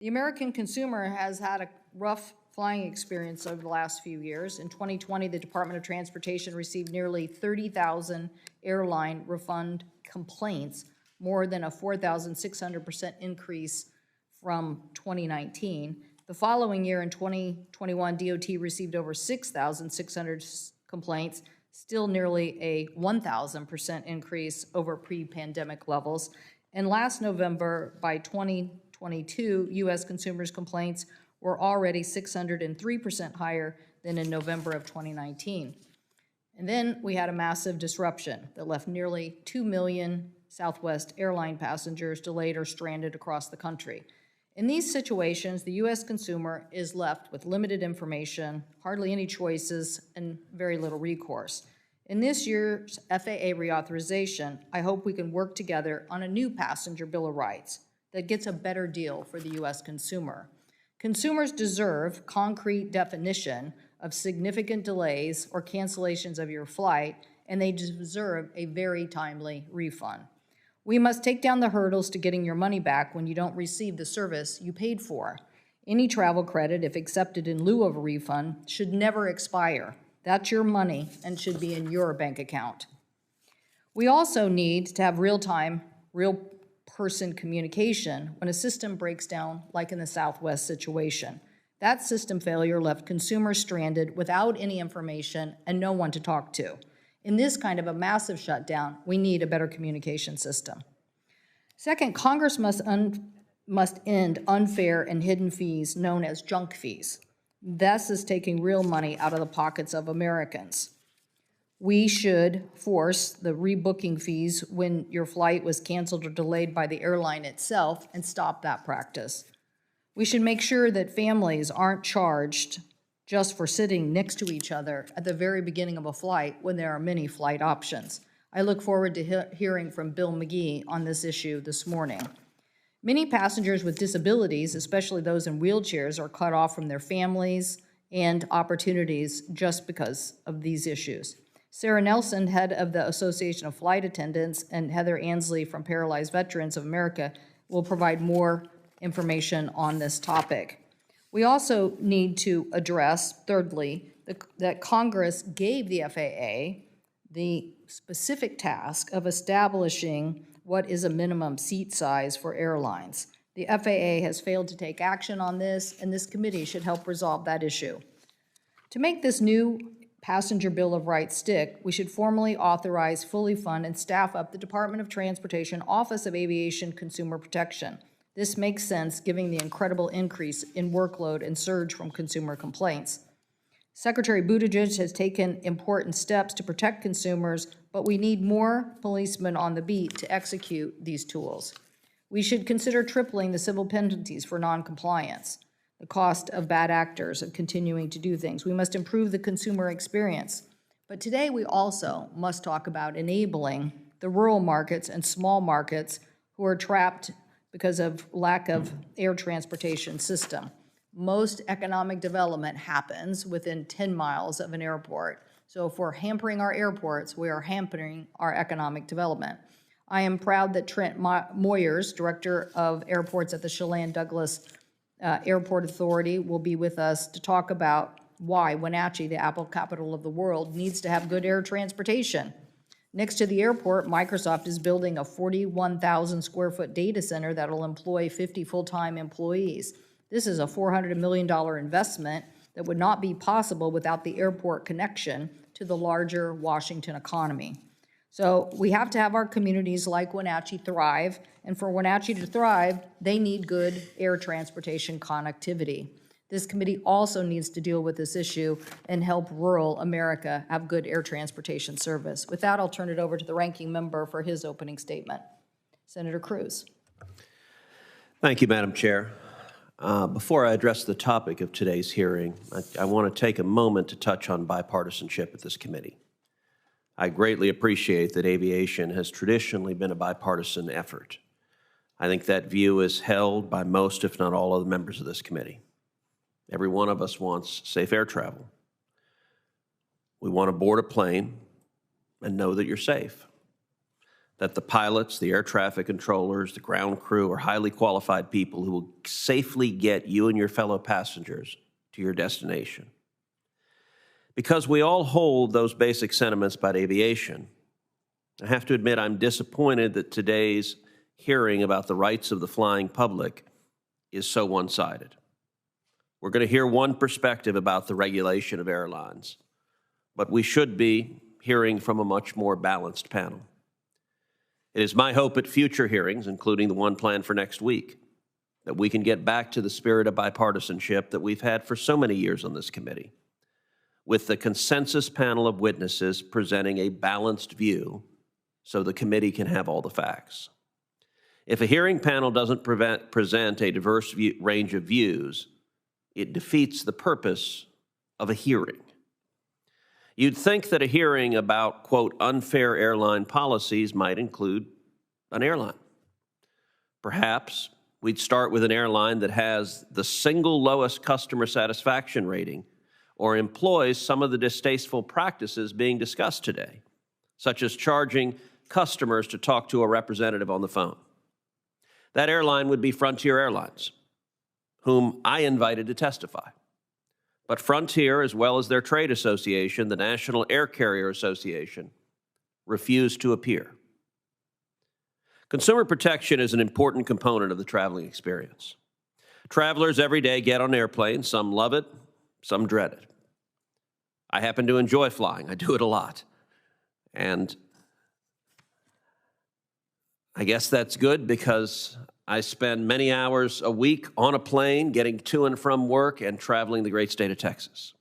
The American consumer has had a rough flying experience over the last few years. In 2020, the Department of Transportation received nearly 30,000 airline refund complaints, more than a 4,600% increase from 2019. The following year, in 2021, DOT received over 6,600 complaints, still nearly a 1,000% increase over pre-pandemic levels. And last November, by 2022, U.S. consumers' complaints were already 603% higher than in November of 2019. And then we had a massive disruption that left nearly 2 million Southwest airline passengers delayed or stranded across the country. In these situations, the U.S. consumer is left with limited information, hardly any choices, and very little recourse. In this year's FAA reauthorization, I hope we can work together on a new passenger Bill of Rights that gets a better deal for the U.S. consumer. Consumers deserve concrete definition of significant delays or cancellations of your flight, and they deserve a very timely refund. We must take down the hurdles to getting your money back when you don't receive the service you paid for. Any travel credit, if accepted in lieu of a refund, should never expire. That's your money and should be in your bank account. We also need to have real-time, real-person communication when a system breaks down, like in the Southwest situation. That system failure left consumers stranded without any information and no one to talk to. In this kind of a massive shutdown, we need a better communication system. Second, Congress must end unfair and hidden fees known as junk fees. This is taking real money out of the pockets of Americans. We should force the rebooking fees when your flight was canceled or delayed by the airline itself and stop that practice. We should make sure that families aren't charged just for sitting next to each other at the very beginning of a flight when there are many flight options. I look forward to hearing from Bill McGee on this issue this morning. Many passengers with disabilities, especially those in wheelchairs, are cut off from their families and opportunities just because of these issues. Sarah Nelson, head of the Association of Flight Attendants, and Heather Ansley from Paralyzed Veterans of America will provide more information on this topic. We also need to address, thirdly, that Congress gave the FAA the specific task of establishing what is a minimum seat size for airlines. The FAA has failed to take action on this, and this committee should help resolve that issue. To make this new passenger Bill of Rights stick, we should formally authorize, fully fund, and staff up the Department of Transportation Office of Aviation Consumer Protection. This makes sense given the incredible increase in workload and surge from consumer complaints. Secretary Buttigieg has taken important steps to protect consumers, but we need more policemen on the beat to execute these tools. We should consider tripling the civil penalties for noncompliance, the cost of bad actors of continuing to do things. We must improve the consumer experience. But today we also must talk about enabling the rural markets and small markets who are trapped because of lack of air transportation system. Most economic development happens within 10 miles of an airport. So if we're hampering our airports, we are hampering our economic development. I am proud that Trent Moyers, Director of Airports at the Chelan Douglas Airport Authority, will be with us to talk about why Wenatchee, the Apple capital of the world, needs to have good air transportation. Next to the airport, Microsoft is building a 41,000 square foot data center that will employ 50 full-time employees. This is a $400 million investment that would not be possible without the airport connection to the larger Washington economy. So we have to have our communities like Wenatchee thrive, and for Wenatchee to thrive, they need good air transportation connectivity. This committee also needs to deal with this issue and help rural America have good air transportation service. With that, I'll turn it over to the ranking member for his opening statement. Senator Cruz. Thank you, Madam Chair. Before I address the topic of today's hearing, I want to take a moment to touch on bipartisanship at this committee. I greatly appreciate that aviation has traditionally been a bipartisan effort. I think that view is held by most, if not all, of the members of this committee. Every one of us wants safe air travel. We want to board a plane and know that you're safe. that the pilots, the air traffic controllers, the ground crew are highly qualified people who will safely get you and your fellow passengers to your destination. Because we all hold those basic sentiments about aviation, I have to admit I'm disappointed that today's hearing about the rights of the flying public is so one-sided. We're going to hear one perspective about the regulation of airlines, but we should be hearing from a much more balanced panel. It is my hope at future hearings, including the one planned for next week, that we can get back to the spirit of bipartisanship that we've had for so many years on this committee, with the consensus panel of witnesses presenting a balanced view so the committee can have all the facts. If a hearing panel doesn't present a diverse range of views, it defeats the purpose of a hearing. You'd think that a hearing about, quote, unfair airline policies might include an airline. Perhaps we'd start with an airline that has the single lowest customer satisfaction rating or employs some of the distasteful practices being discussed today, such as charging customers to talk to a representative on the phone. That airline would be Frontier Airlines, whom I invited to testify. But Frontier, as well as their trade association, the National Air Carrier Association, refused to appear. Consumer protection is an important component of the traveling experience. Travelers every day get on airplanes. Some love it, some dread it. I happen to enjoy flying. I do it a lot. And I guess that's good because I spend many hours a week on a plane getting to and from work and traveling the great state of Texas.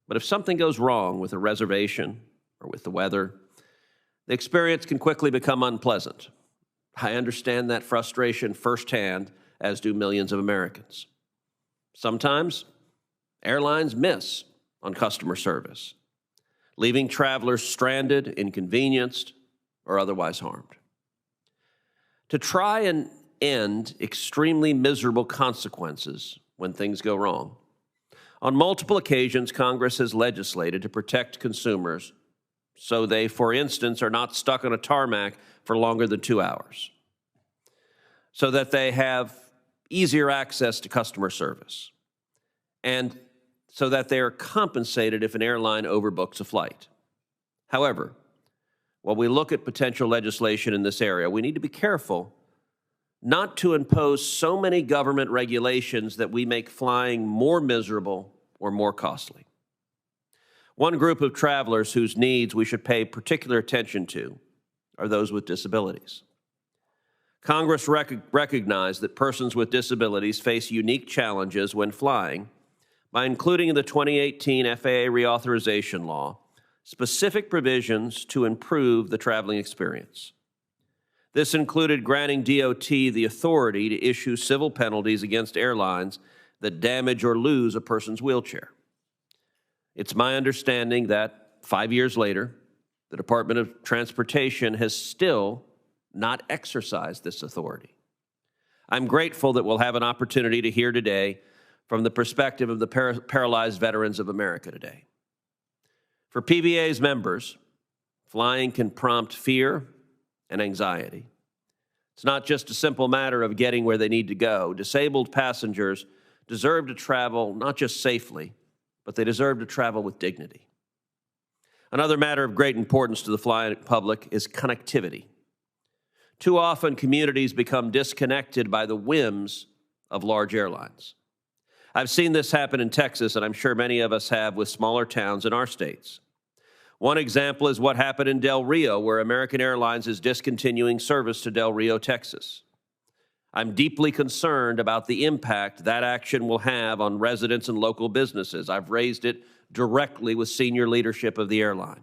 But if something goes wrong with a reservation or with the weather, the experience can quickly become unpleasant. I understand that frustration firsthand, as do millions of Americans. Sometimes airlines miss on customer service, leaving travelers stranded, inconvenienced, or otherwise harmed. To try and end extremely miserable consequences when things go wrong, on multiple occasions, Congress has legislated to protect consumers so they, for instance, are not stuck on a tarmac for longer than 2 hours, so that they have easier access to customer service, and so that they are compensated if an airline overbooks a flight. However, while we look at potential legislation in this area, we need to be careful not to impose so many government regulations that we make flying more miserable or more costly. One group of travelers whose needs we should pay particular attention to are those with disabilities. Congress recognized that persons with disabilities face unique challenges when flying by including in the 2018 FAA reauthorization law specific provisions to improve the traveling experience. This included granting DOT the authority to issue civil penalties against airlines that damage or lose a person's wheelchair. It's my understanding that 5 years later, the Department of Transportation has still not exercised this authority. I'm grateful that we'll have an opportunity to hear today from the perspective of the Paralyzed Veterans of America today. For PVA's members, flying can prompt fear and anxiety. It's not just a simple matter of getting where they need to go. Disabled passengers deserve to travel not just safely, but they deserve to travel with dignity. Another matter of great importance to the flying public is connectivity. Too often, communities become disconnected by the whims of large airlines. I've seen this happen in Texas, and I'm sure many of us have with smaller towns in our states. One example is what happened in Del Rio, where American Airlines is discontinuing service to Del Rio, Texas. I'm deeply concerned about the impact that action will have on residents and local businesses. I've raised it directly with senior leadership of the airline.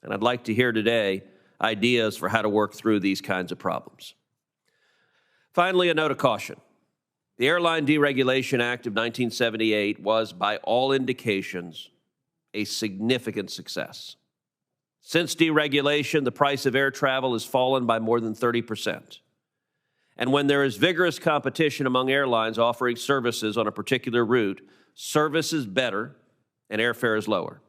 And I'd like to hear today ideas for how to work through these kinds of problems. Finally, a note of caution. The Airline Deregulation Act of 1978 was, by all indications, a significant success. Since deregulation, the price of air travel has fallen by more than 30%. And when there is vigorous competition among airlines offering services on a particular route, service is better and airfare is lower.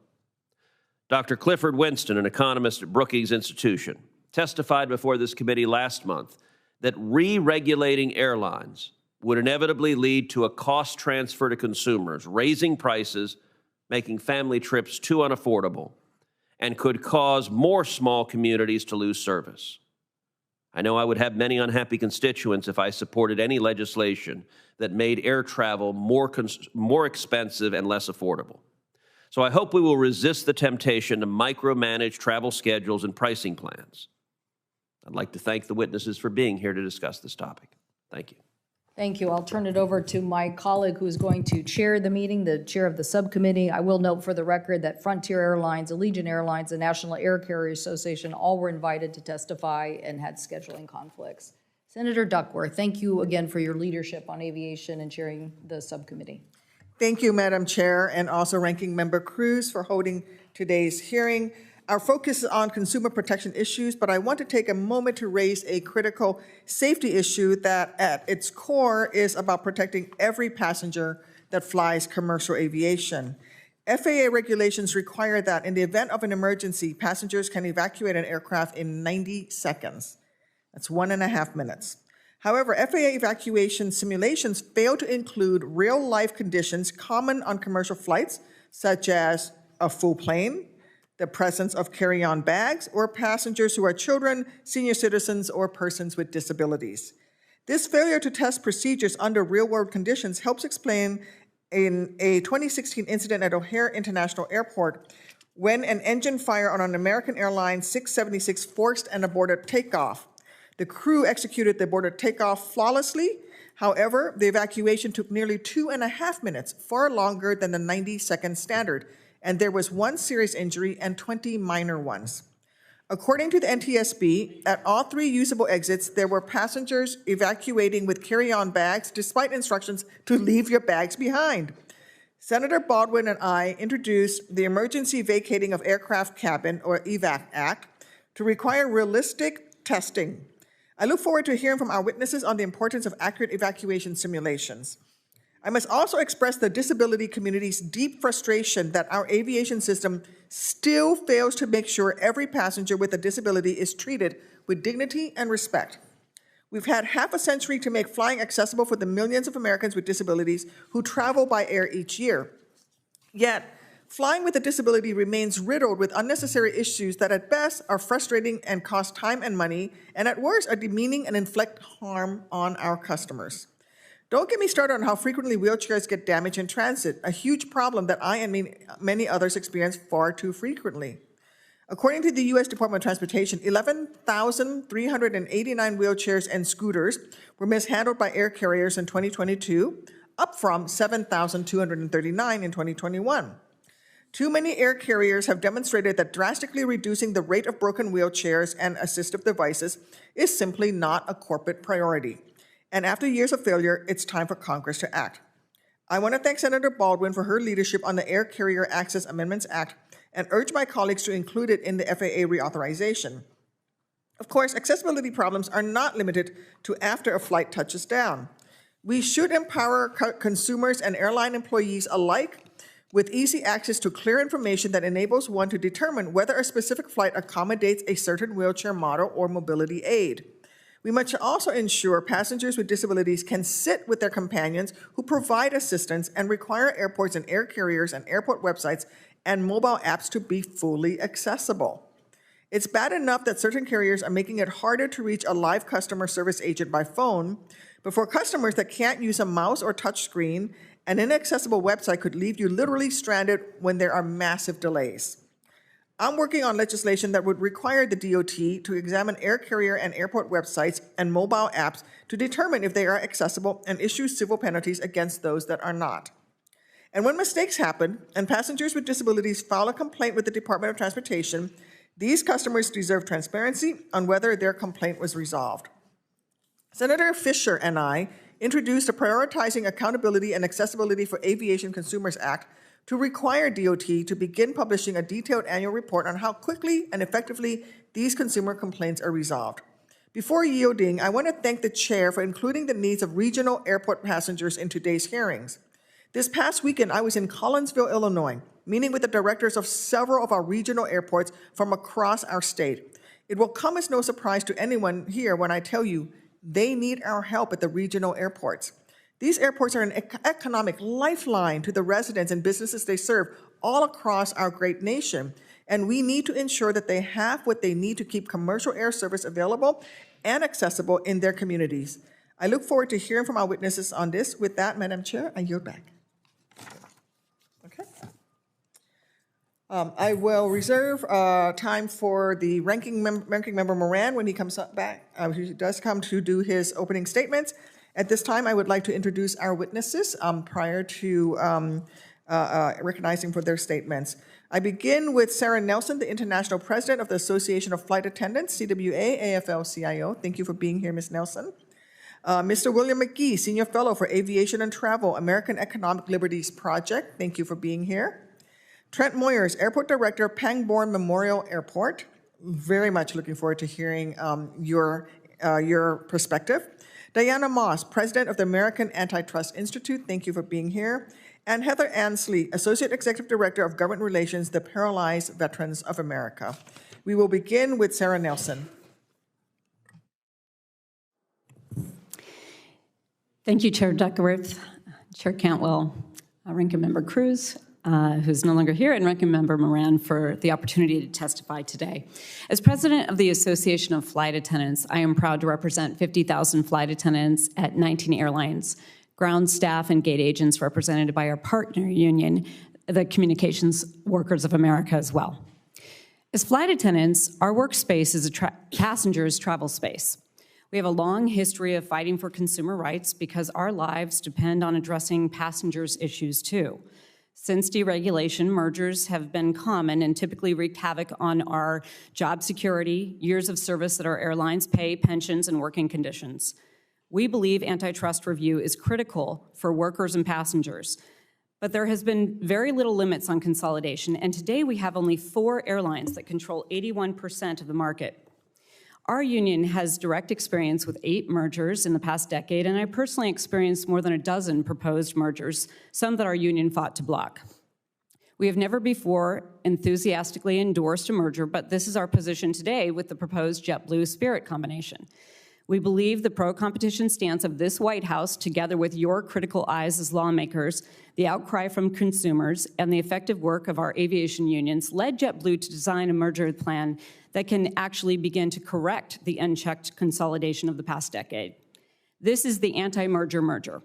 Dr. Clifford Winston, an economist at Brookings Institution, testified before this committee last month that re-regulating airlines would inevitably lead to a cost transfer to consumers, raising prices, making family trips too unaffordable, and could cause more small communities to lose service. I know I would have many unhappy constituents if I supported any legislation that made air travel more expensive and less affordable. So I hope we will resist the temptation to micromanage travel schedules and pricing plans. I'd like to thank the witnesses for being here to discuss this topic. Thank you. Thank you. I'll turn it over to my colleague who's going to chair the meeting, the chair of the subcommittee. I will note for the record that Frontier Airlines, Allegiant Airlines, and National Air Carriers Association all were invited to testify and had scheduling conflicts. Senator Duckworth, thank you again for your leadership on aviation and chairing the subcommittee. Thank you, Madam Chair, and also Ranking Member Cruz for holding today's hearing. Our focus is on consumer protection issues, but I want to take a moment to raise a critical safety issue that at its core is about protecting every passenger that flies commercial aviation. FAA regulations require that in the event of an emergency, passengers can evacuate an aircraft in 90 seconds. That's 1.5 minutes. However, FAA evacuation simulations fail to include real-life conditions common on commercial flights, such as a full plane, the presence of carry-on bags, or passengers who are children, senior citizens, or persons with disabilities. This failure to test procedures under real-world conditions helps explain in a 2016 incident at O'Hare International Airport when an engine fire on an American Airlines 676 forced an aborted takeoff. The crew executed the aborted takeoff flawlessly. However, the evacuation took nearly 2.5 minutes, far longer than the 90-second standard, and there was 1 serious injury and 20 minor ones. According to the NTSB, at all 3 usable exits, there were passengers evacuating with carry-on bags despite instructions to leave your bags behind. Senator Baldwin and I introduced the Emergency Vacating of Aircraft Cabin, or EVAC Act, to require realistic testing. I look forward to hearing from our witnesses on the importance of accurate evacuation simulations. I must also express the disability community's deep frustration that our aviation system still fails to make sure every passenger with a disability is treated with dignity and respect. We've had half a century to make flying accessible for the millions of Americans with disabilities who travel by air each year. Yet, flying with a disability remains riddled with unnecessary issues that at best are frustrating and cost time and money, and at worst are demeaning and inflict harm on our customers. Don't get me started on how frequently wheelchairs get damaged in transit, a huge problem that I and many others experience far too frequently. According to the U.S. Department of Transportation, 11,389 wheelchairs and scooters were mishandled by air carriers in 2022, up from 7,239 in 2021. Too many air carriers have demonstrated that drastically reducing the rate of broken wheelchairs and assistive devices is simply not a corporate priority. And after years of failure, it's time for Congress to act. I want to thank Senator Baldwin for her leadership on the Air Carrier Access Amendments Act and urge my colleagues to include it in the FAA reauthorization. Of course, accessibility problems are not limited to after a flight touches down. We should empower consumers and airline employees alike with easy access to clear information that enables one to determine whether a specific flight accommodates a certain wheelchair model or mobility aid. We must also ensure passengers with disabilities can sit with their companions who provide assistance and require airports and air carriers and airport websites and mobile apps to be fully accessible. It's bad enough that certain carriers are making it harder to reach a live customer service agent by phone, but for customers that can't use a mouse or touch screen, an inaccessible website could leave you literally stranded when there are massive delays. I'm working on legislation that would require the DOT to examine air carrier and airport websites and mobile apps to determine if they are accessible and issue civil penalties against those that are not. And when mistakes happen and passengers with disabilities file a complaint with the Department of Transportation, these customers deserve transparency on whether their complaint was resolved. Senator Fisher and I introduced a Prioritizing Accountability and Accessibility for Aviation Consumers Act to require DOT to begin publishing a detailed annual report on how quickly and effectively these consumer complaints are resolved. Before yielding, I want to thank the chair for including the needs of regional airport passengers in today's hearings. This past weekend, I was in Collinsville, Illinois, meeting with the directors of several of our regional airports from across our state. It will come as no surprise to anyone here when I tell you they need our help at the regional airports. These airports are an economic lifeline to the residents and businesses they serve all across our great nation, and we need to ensure that they have what they need to keep commercial air service available and accessible in their communities. I look forward to hearing from our witnesses on this. With that, Madam Chair, I yield back. Okay. I will reserve time for the ranking member Moran when he comes up back. He does come to do his opening statements. At this time, I would like to introduce our witnesses prior to recognizing for their statements. I begin with Sarah Nelson, the International President of the Association of Flight Attendants, CWA, AFL-CIO. Thank you for being here, Ms. Nelson. Mr. William McGee, Senior Fellow for Aviation and Travel, American Economic Liberties Project. Thank you for being here. Trent Moyers, Airport Director, Pangbourne Memorial Airport. Very much looking forward to hearing your perspective. Diana Moss, President of the American Antitrust Institute. Thank you for being here. And Heather Ansley, Associate Executive Director of Government Relations, the Paralyzed Veterans of America. We will begin with Sarah Nelson. Thank you, Chair Duckworth, Chair Cantwell, Ranking Member Cruz, who's no longer here, and Ranking Member Moran for the opportunity to testify today. As President of the Association of Flight Attendants, I am proud to represent 50,000 flight attendants at 19 airlines, ground staff and gate agents represented by our partner union, the Communications Workers of America as well. As flight attendants, our workspace is a passenger's travel space. We have a long history of fighting for consumer rights because our lives depend on addressing passengers' issues too. Since deregulation, mergers have been common and typically wreak havoc on our job security, years of service that our airlines pay, pensions, and working conditions. We believe antitrust review is critical for workers and passengers, but there has been very little limits on consolidation, and today we have only 4 airlines that control 81% of the market. Our union has direct experience with 8 mergers in the past decade, and I personally experienced more than a dozen proposed mergers, some that our union fought to block. We have never before enthusiastically endorsed a merger, but this is our position today with the proposed JetBlue-Spirit combination. We believe the pro-competition stance of this White House, together with your critical eyes as lawmakers, the outcry from consumers, and the effective work of our aviation unions led JetBlue to design a merger plan that can actually begin to correct the unchecked consolidation of the past decade. This is the anti-merger merger.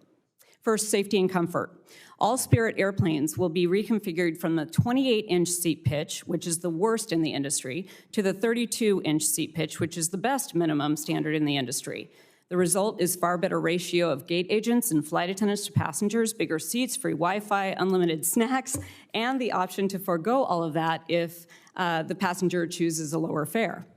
First, safety and comfort. All Spirit airplanes will be reconfigured from the 28-inch seat pitch, which is the worst in the industry, to the 32-inch seat pitch, which is the best minimum standard in the industry. The result is far better ratio of gate agents and flight attendants to passengers, bigger seats, free Wi-Fi, unlimited snacks, and the option to forego all of that if the passenger chooses a lower fare.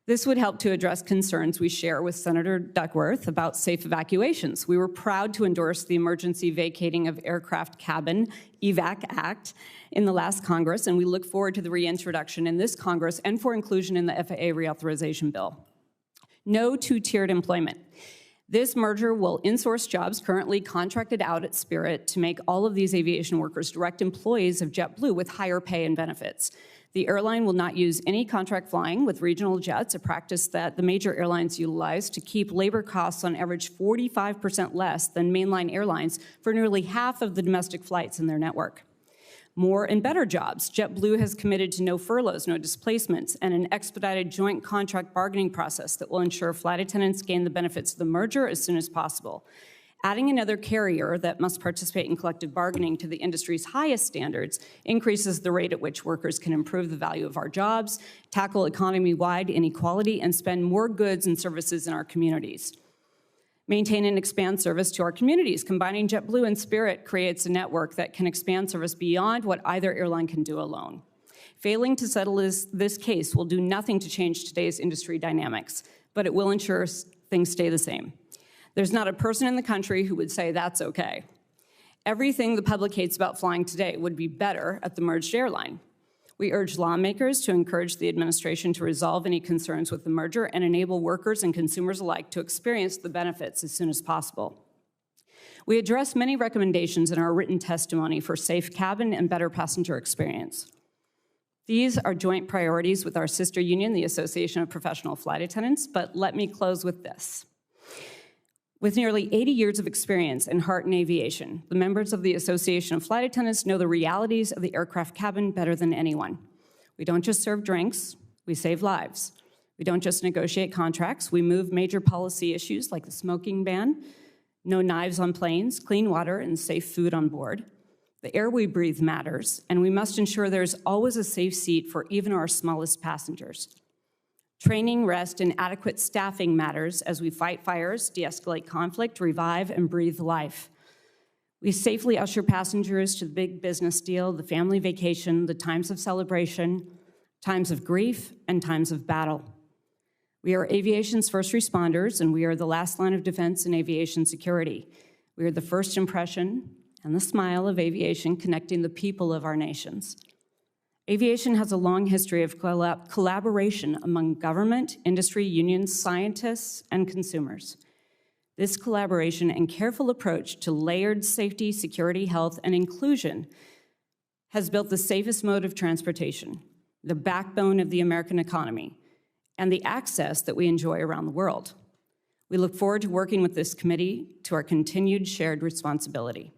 This would help to address concerns we share with Senator Duckworth about safe evacuations. We were proud to endorse the Emergency Vacating of Aircraft Cabin, EVAC Act, in the last Congress, and we look forward to the reintroduction in this Congress and for inclusion in the FAA reauthorization bill. No two-tiered employment. This merger will insource jobs currently contracted out at Spirit to make all of these aviation workers direct employees of JetBlue with higher pay and benefits. The airline will not use any contract flying with regional jets, a practice that the major airlines utilize to keep labor costs on average 45% less than mainline airlines for nearly half of the domestic flights in their network. More and better jobs. JetBlue has committed to no furloughs, no displacements, and an expedited joint contract bargaining process that will ensure flight attendants gain the benefits of the merger as soon as possible. Adding another carrier that must participate in collective bargaining to the industry's highest standards increases the rate at which workers can improve the value of our jobs, tackle economy-wide inequality, and spend more goods and services in our communities. Maintain and expand service to our communities. Combining JetBlue and Spirit creates a network that can expand service beyond what either airline can do alone. Failing to settle this case will do nothing to change today's industry dynamics, but it will ensure things stay the same. There's not a person in the country who would say that's okay. Everything the public hates about flying today would be better at the merged airline. We urge lawmakers to encourage the administration to resolve any concerns with the merger and enable workers and consumers alike to experience the benefits as soon as possible. We address many recommendations in our written testimony for safe cabin and better passenger experience. These are joint priorities with our sister union, the Association of Professional Flight Attendants, but let me close with this. With nearly 80 years of experience in heart and aviation, the members of the Association of Flight Attendants know the realities of the aircraft cabin better than anyone. We don't just serve drinks, we save lives. We don't just negotiate contracts, we move major policy issues like the smoking ban, no knives on planes, clean water, and safe food on board. The air we breathe matters, and we must ensure there's always a safe seat for even our smallest passengers. Training, rest, and adequate staffing matters as we fight fires, de-escalate conflict, revive, and breathe life. We safely usher passengers to the big business deal, the family vacation, the times of celebration, times of grief, and times of battle. We are aviation's first responders, and we are the last line of defense in aviation security. We are the first impression and the smile of aviation connecting the people of our nations. Aviation has a long history of collaboration among government, industry, unions, scientists, and consumers. This collaboration and careful approach to layered safety, security, health, and inclusion has built the safest mode of transportation, the backbone of the American economy, and the access that we enjoy around the world. We look forward to working with this committee to our continued shared responsibility.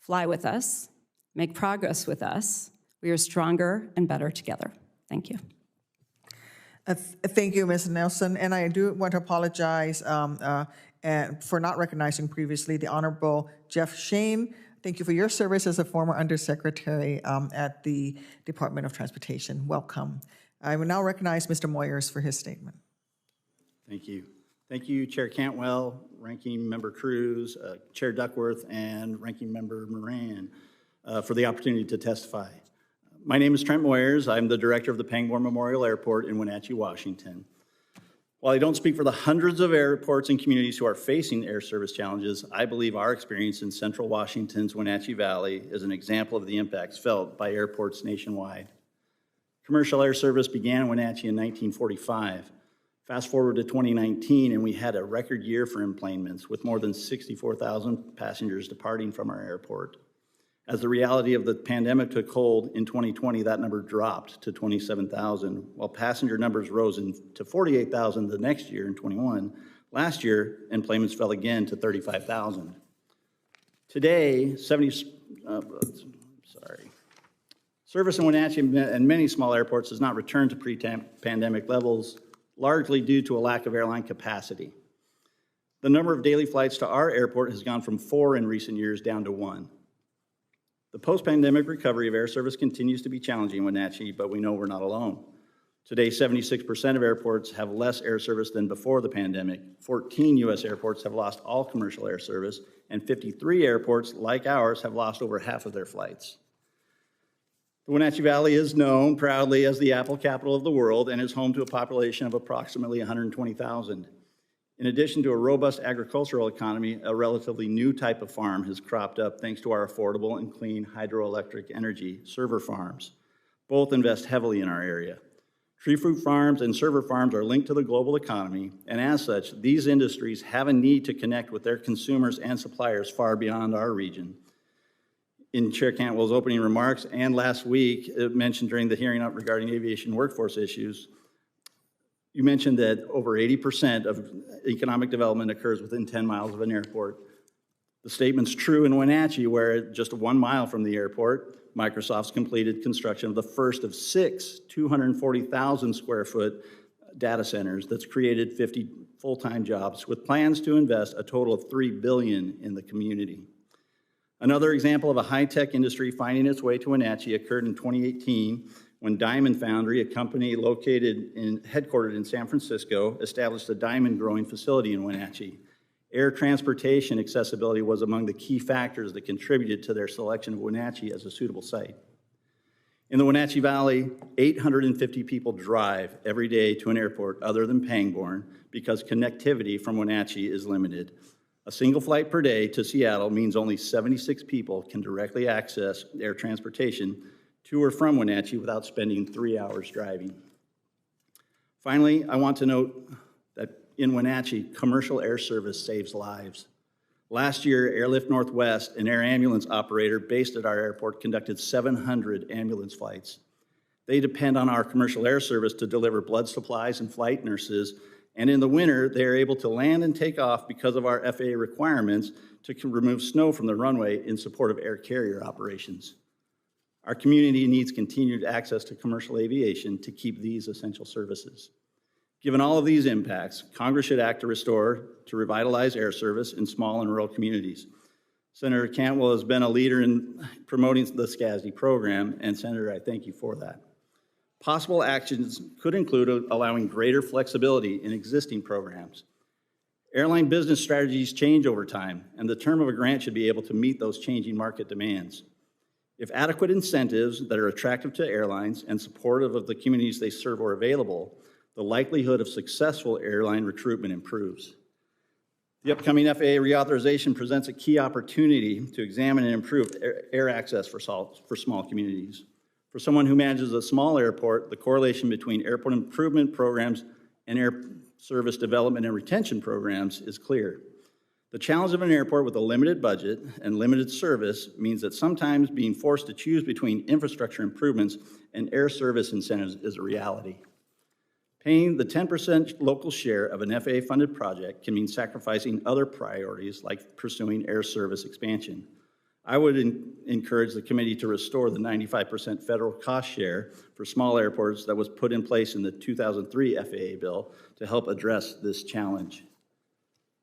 Fly with us, make progress with us. We are stronger and better together. Thank you. Thank you, Ms. Nelson. And I do want to apologize for not recognizing previously the Honorable Jeff Shane. Thank you for your service as a former Undersecretary at the Department of Transportation. Welcome. I will now recognize Mr. Moyers for his statement. Thank you. Thank you, Chair Cantwell, Ranking Member Cruz, Chair Duckworth, and Ranking Member Moran for the opportunity to testify. My name is Trent Moyers. I'm the director of the Pangborn Memorial Airport in Wenatchee, Washington. While I don't speak for the hundreds of airports and communities who are facing air service challenges, I believe our experience in central Washington's Wenatchee Valley is an example of the impacts felt by airports nationwide. Commercial air service began in Wenatchee in 1945. Fast forward to 2019, and we had a record year for enplanements, with more than 64,000 passengers departing from our airport. As the reality of the pandemic took hold in 2020, that number dropped to 27,000, while passenger numbers rose to 48,000 the next year in 21. Last year, enplanements fell again to 35,000. Today, service in Wenatchee and many small airports has not returned to pre-pandemic levels, largely due to a lack of airline capacity. The number of daily flights to our airport has gone from 4 in recent years down to 1. The post-pandemic recovery of air service continues to be challenging in Wenatchee, but we know we're not alone. Today, 76% of airports have less air service than before the pandemic. 14 U.S. airports have lost all commercial air service, and 53 airports, like ours, have lost over half of their flights. The Wenatchee Valley is known proudly as the apple capital of the world and is home to a population of approximately 120,000. In addition to a robust agricultural economy, a relatively new type of farm has cropped up thanks to our affordable and clean hydroelectric energy server farms. Both invest heavily in our area. Tree fruit farms and server farms are linked to the global economy, and as such, these industries have a need to connect with their consumers and suppliers far beyond our region. In Chair Cantwell's opening remarks and last week, mentioned during the hearing regarding aviation workforce issues, you mentioned that over 80% of economic development occurs within 10 miles of an airport. The statement's true in Wenatchee, where just 1 mile from the airport, Microsoft's completed construction of the first of 6 240,000 square foot data centers that's created 50 full-time jobs, with plans to invest a total of $3 billion in the community. Another example of a high-tech industry finding its way to Wenatchee occurred in 2018 when Diamond Foundry, a company headquartered in San Francisco, established a diamond growing facility in Wenatchee. Air transportation accessibility was among the key factors that contributed to their selection of Wenatchee as a suitable site. In the Wenatchee Valley, 850 people drive every day to an airport other than Pangborn because connectivity from Wenatchee is limited. A single flight per day to Seattle means only 76 people can directly access air transportation to or from Wenatchee without spending 3 hours driving. Finally, I want to note that in Wenatchee, commercial air service saves lives. Last year, Airlift Northwest, an air ambulance operator based at our airport, conducted 700 ambulance flights. They depend on our commercial air service to deliver blood supplies and flight nurses, and in the winter, they are able to land and take off because of our FAA requirements to remove snow from the runway in support of air carrier operations. Our community needs continued access to commercial aviation to keep these essential services. Given all of these impacts, Congress should act to revitalize air service in small and rural communities. Senator Cantwell has been a leader in promoting the SCASD program, and Senator, I thank you for that. Possible actions could include allowing greater flexibility in existing programs. Airline business strategies change over time, and the term of a grant should be able to meet those changing market demands. If adequate incentives that are attractive to airlines and supportive of the communities they serve are available, the likelihood of successful airline recruitment improves. The upcoming FAA reauthorization presents a key opportunity to examine and improve air access for small communities. For someone who manages a small airport, the correlation between airport improvement programs and air service development and retention programs is clear. The challenge of an airport with a limited budget and limited service means that sometimes being forced to choose between infrastructure improvements and air service incentives is a reality. Paying the 10% local share of an FAA-funded project can mean sacrificing other priorities like pursuing air service expansion. I would encourage the committee to restore the 95% federal cost share for small airports that was put in place in the 2003 FAA bill to help address this challenge.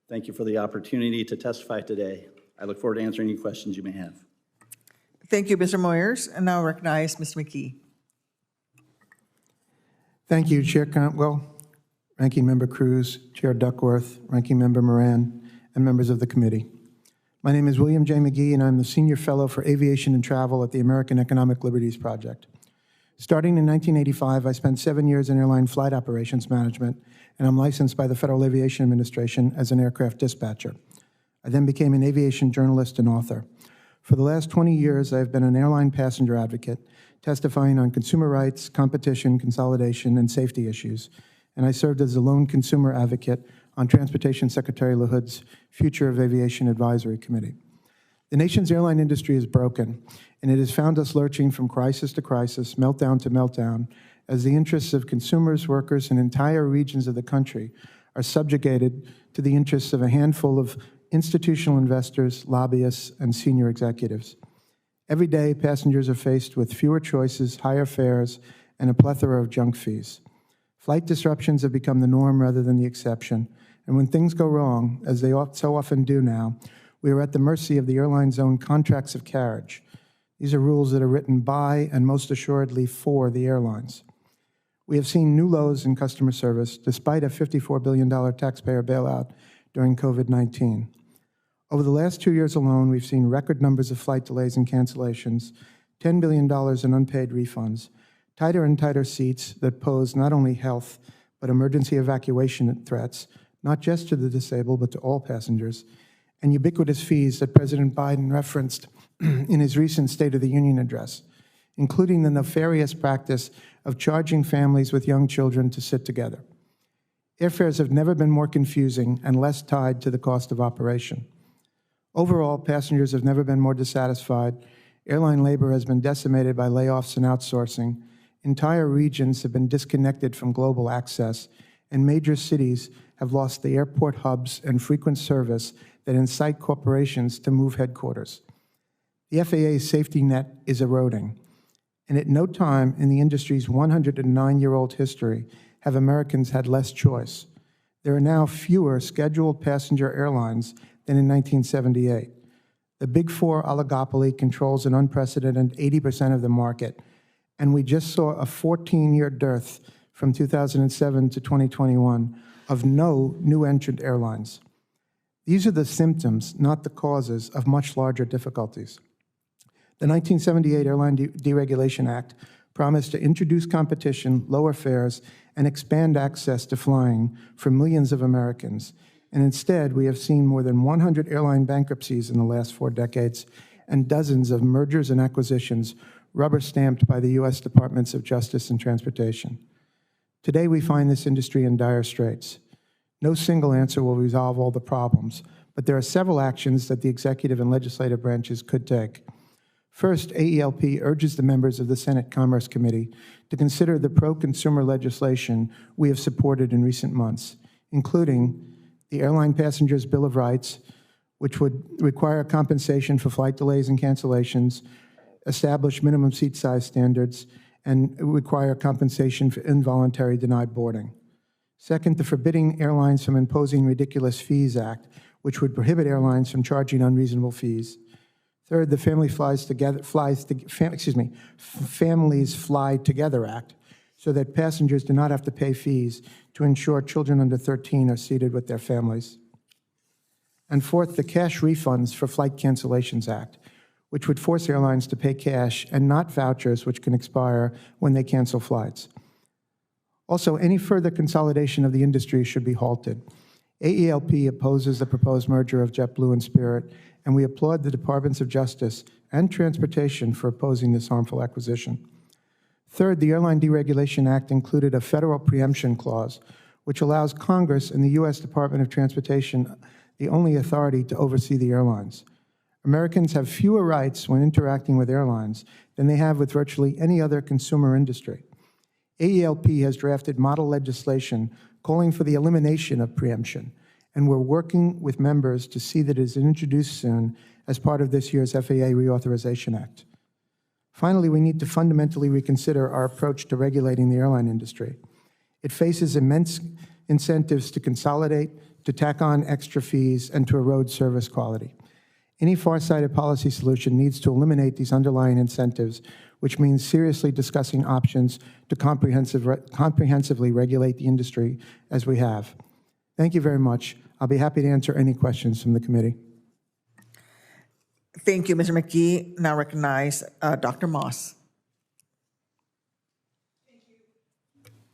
Thank you for the opportunity to testify today. I look forward to answering any questions you may have. Thank you, Mr. Moyers. And now I recognize Mr. McKee. Thank you, Chair Cantwell, Ranking Member Cruz, Chair Duckworth, Ranking Member Moran, and members of the committee. My name is William J. McGee, and I'm the Senior Fellow for Aviation and Travel at the American Economic Liberties Project. Starting in 1985, I spent 7 years in airline flight operations management, and I'm licensed by the Federal Aviation Administration as an aircraft dispatcher. I then became an aviation journalist and author. For the last 20 years, I've been an airline passenger advocate, testifying on consumer rights, competition, consolidation, and safety issues, and I served as the lone consumer advocate on Transportation Secretary LaHood's Future of Aviation Advisory Committee. The nation's airline industry is broken, and it has found us lurching from crisis to crisis, meltdown to meltdown, as the interests of consumers, workers, and entire regions of the country are subjugated to the interests of a handful of institutional investors, lobbyists, and senior executives. Every day, passengers are faced with fewer choices, higher fares, and a plethora of junk fees. Flight disruptions have become the norm rather than the exception, and when things go wrong, as they so often do now, we are at the mercy of the airline's own contracts of carriage. These are rules that are written by and most assuredly for the airlines. We have seen new lows in customer service despite a $54 billion taxpayer bailout during COVID-19. Over the last 2 years alone, we've seen record numbers of flight delays and cancellations, $10 billion in unpaid refunds, tighter and tighter seats that pose not only health but emergency evacuation threats, not just to the disabled but to all passengers, and ubiquitous fees that President Biden referenced in his recent State of the Union address, including the nefarious practice of charging families with young children to sit together. Airfares have never been more confusing and less tied to the cost of operation. Overall, passengers have never been more dissatisfied. Airline labor has been decimated by layoffs and outsourcing. Entire regions have been disconnected from global access, and major cities have lost the airport hubs and frequent service that incite corporations to move headquarters. The FAA's safety net is eroding, and at no time in the industry's 109-year-old history have Americans had less choice. There are now fewer scheduled passenger airlines than in 1978. The Big Four oligopoly controls an unprecedented 80% of the market, and we just saw a 14-year dearth from 2007 to 2021 of no new entrant airlines. These are the symptoms, not the causes, of much larger difficulties. The 1978 Airline Deregulation Act promised to introduce competition, lower fares, and expand access to flying for millions of Americans. And instead, we have seen more than 100 airline bankruptcies in the last 4 decades and dozens of mergers and acquisitions rubber-stamped by the U.S. Departments of Justice and Transportation. Today, we find this industry in dire straits. No single answer will resolve all the problems, but there are several actions that the executive and legislative branches could take. First, AELP urges the members of the Senate Commerce Committee to consider the pro-consumer legislation we have supported in recent months, including the Airline Passengers Bill of Rights, which would require compensation for flight delays and cancellations, establish minimum seat size standards, and require compensation for involuntary denied boarding. Second, the Forbidding Airlines from Imposing Ridiculous Fees Act, which would prohibit airlines from charging unreasonable fees. Third, the Families Fly Together Act, so that passengers do not have to pay fees to ensure children under 13 are seated with their families. And fourth, the Cash Refunds for Flight Cancellations Act, which would force airlines to pay cash and not vouchers, which can expire when they cancel flights. Also, any further consolidation of the industry should be halted. AELP opposes the proposed merger of JetBlue and Spirit, and we applaud the Departments of Justice and Transportation for opposing this harmful acquisition. Third, the Airline Deregulation Act included a federal preemption clause, which allows Congress and the U.S. Department of Transportation the only authority to oversee the airlines. Americans have fewer rights when interacting with airlines than they have with virtually any other consumer industry. AELP has drafted model legislation calling for the elimination of preemption, and we're working with members to see that it is introduced soon as part of this year's FAA Reauthorization Act. Finally, we need to fundamentally reconsider our approach to regulating the airline industry. It faces immense incentives to consolidate, to tack on extra fees, and to erode service quality. Any far-sighted policy solution needs to eliminate these underlying incentives, which means seriously discussing options to comprehensively regulate the industry as we have. Thank you very much. I'll be happy to answer any questions from the committee. Thank you, Mr. McGee. Now recognize Dr. Moss.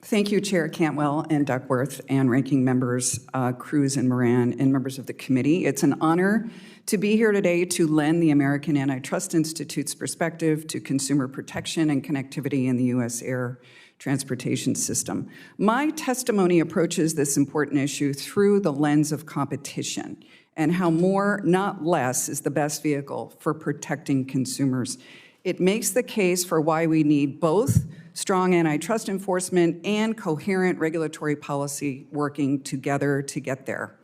Thank you, Chair Cantwell and Duckworth, and Ranking Members Cruz and Moran, and members of the committee. It's an honor to be here today to lend the American Antitrust Institute's perspective to consumer protection and connectivity in the U.S. air transportation system. My testimony approaches this important issue through the lens of competition and how more, not less, is the best vehicle for protecting consumers. It makes the case for why we need both strong antitrust enforcement and coherent regulatory policy working together to get there.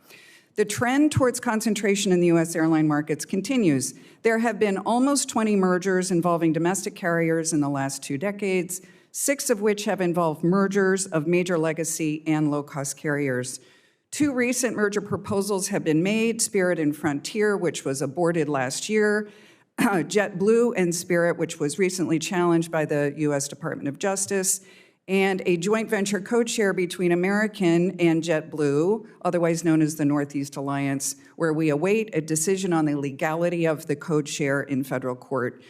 The trend towards concentration in the U.S. airline markets continues. There have been almost 20 mergers involving domestic carriers in the last 2 decades, 6 of which have involved mergers of major legacy and low-cost carriers. 2 recent merger proposals have been made, Spirit and Frontier, which was aborted last year, JetBlue and Spirit, which was recently challenged by the U.S. Department of Justice, and a joint venture code-share between American and JetBlue, otherwise known as the Northeast Alliance, where we await a decision on the legality of the code-share in federal court.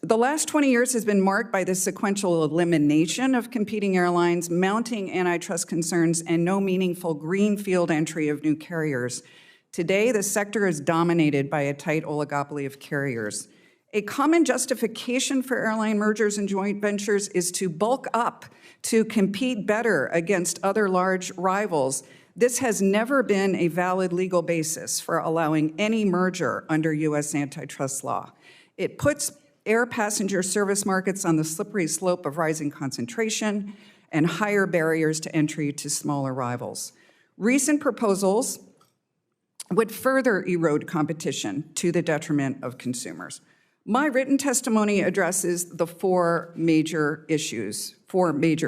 The last 20 years has been marked by the sequential elimination of competing airlines, mounting antitrust concerns, and no meaningful greenfield entry of new carriers. Today, the sector is dominated by a tight oligopoly of carriers. A common justification for airline mergers and joint ventures is to bulk up, to compete better against other large rivals. This has never been a valid legal basis for allowing any merger under U.S. antitrust law. It puts air passenger service markets on the slippery slope of rising concentration and higher barriers to entry to smaller rivals. Recent proposals would further erode competition to the detriment of consumers. My written testimony addresses the 4 major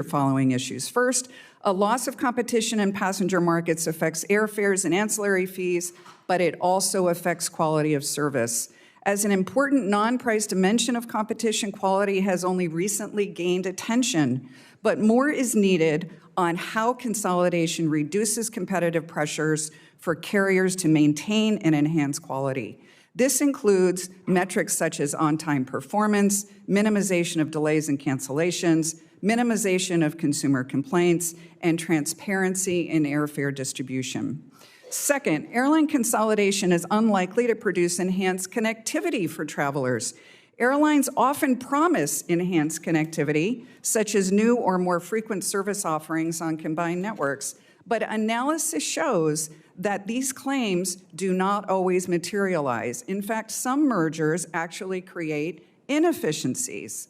following issues. First, a loss of competition in passenger markets affects airfares and ancillary fees, but it also affects quality of service. As an important non-price dimension of competition, quality has only recently gained attention, but more is needed on how consolidation reduces competitive pressures for carriers to maintain and enhance quality. This includes metrics such as on-time performance, minimization of delays and cancellations, minimization of consumer complaints, and transparency in airfare distribution. Second, airline consolidation is unlikely to produce enhanced connectivity for travelers. Airlines often promise enhanced connectivity, such as new or more frequent service offerings on combined networks, but analysis shows that these claims do not always materialize. In fact, some mergers actually create inefficiencies.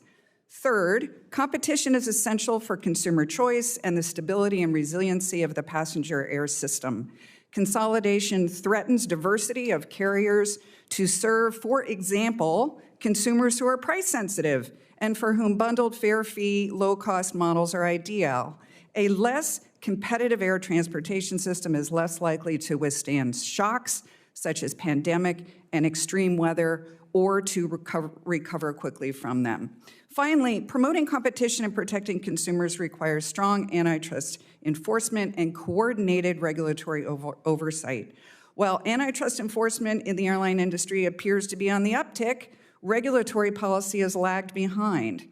Third, competition is essential for consumer choice and the stability and resiliency of the passenger air system. Consolidation threatens diversity of carriers to serve, for example, consumers who are price sensitive and for whom bundled fare fee, low-cost models are ideal. A less competitive air transportation system is less likely to withstand shocks such as pandemic and extreme weather, or to recover quickly from them. Finally, promoting competition and protecting consumers requires strong antitrust enforcement and coordinated regulatory oversight. While antitrust enforcement in the airline industry appears to be on the uptick, regulatory policy has lagged behind.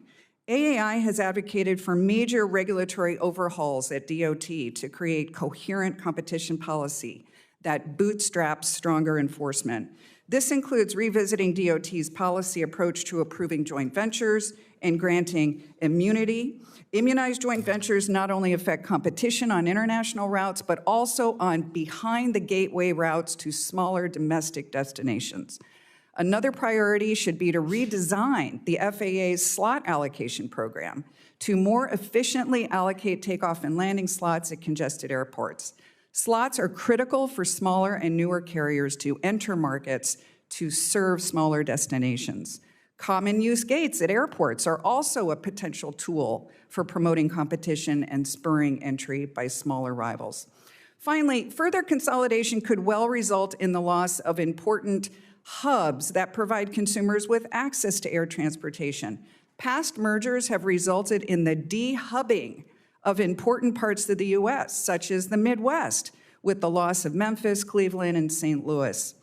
AAI has advocated for major regulatory overhauls at DOT to create coherent competition policy that bootstraps stronger enforcement. This includes revisiting DOT's policy approach to approving joint ventures and granting immunity. Immunized joint ventures not only affect competition on international routes, but also on behind-the-gateway routes to smaller domestic destinations. Another priority should be to redesign the FAA's slot allocation program to more efficiently allocate takeoff and landing slots at congested airports. Slots are critical for smaller and newer carriers to enter markets to serve smaller destinations. Common use gates at airports are also a potential tool for promoting competition and spurring entry by smaller rivals. Finally, further consolidation could well result in the loss of important hubs that provide consumers with access to air transportation. Past mergers have resulted in the de-hubbing of important parts of the U.S., such as the Midwest, with the loss of Memphis, Cleveland, and St. Louis.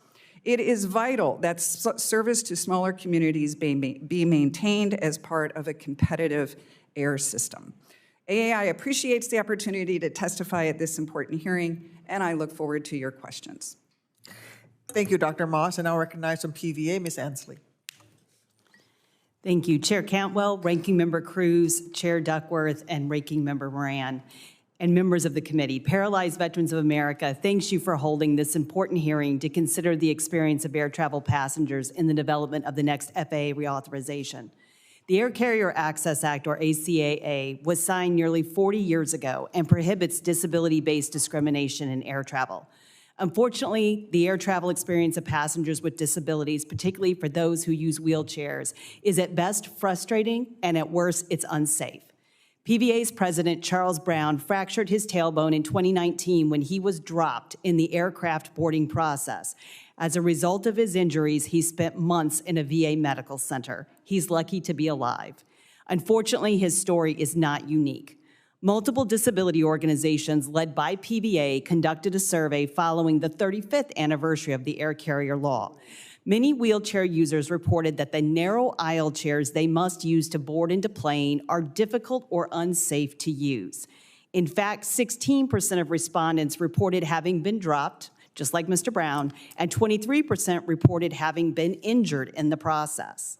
It is vital that service to smaller communities be maintained as part of a competitive air system. AAI appreciates the opportunity to testify at this important hearing, and I look forward to your questions. Thank you, Dr. Moss. And I'll recognize from PVA, Ms. Ansley. Thank you, Chair Cantwell, Ranking Member Cruz, Chair Duckworth, and Ranking Member Moran, and members of the committee. Paralyzed Veterans of America thanks you for holding this important hearing to consider the experience of air travel passengers in the development of the next FAA reauthorization. The Air Carrier Access Act, or ACAA, was signed nearly 40 years ago and prohibits disability-based discrimination in air travel. Unfortunately, the air travel experience of passengers with disabilities, particularly for those who use wheelchairs, is at best frustrating and at worst, it's unsafe. PVA's president, Charles Brown, fractured his tailbone in 2019 when he was dropped in the aircraft boarding process. As a result of his injuries, he spent months in a VA medical center. He's lucky to be alive. Unfortunately, his story is not unique. Multiple disability organizations led by PVA conducted a survey following the 35th anniversary of the air carrier law. Many wheelchair users reported that the narrow aisle chairs they must use to board into plane are difficult or unsafe to use. In fact, 16% of respondents reported having been dropped, just like Mr. Brown, and 23% reported having been injured in the process.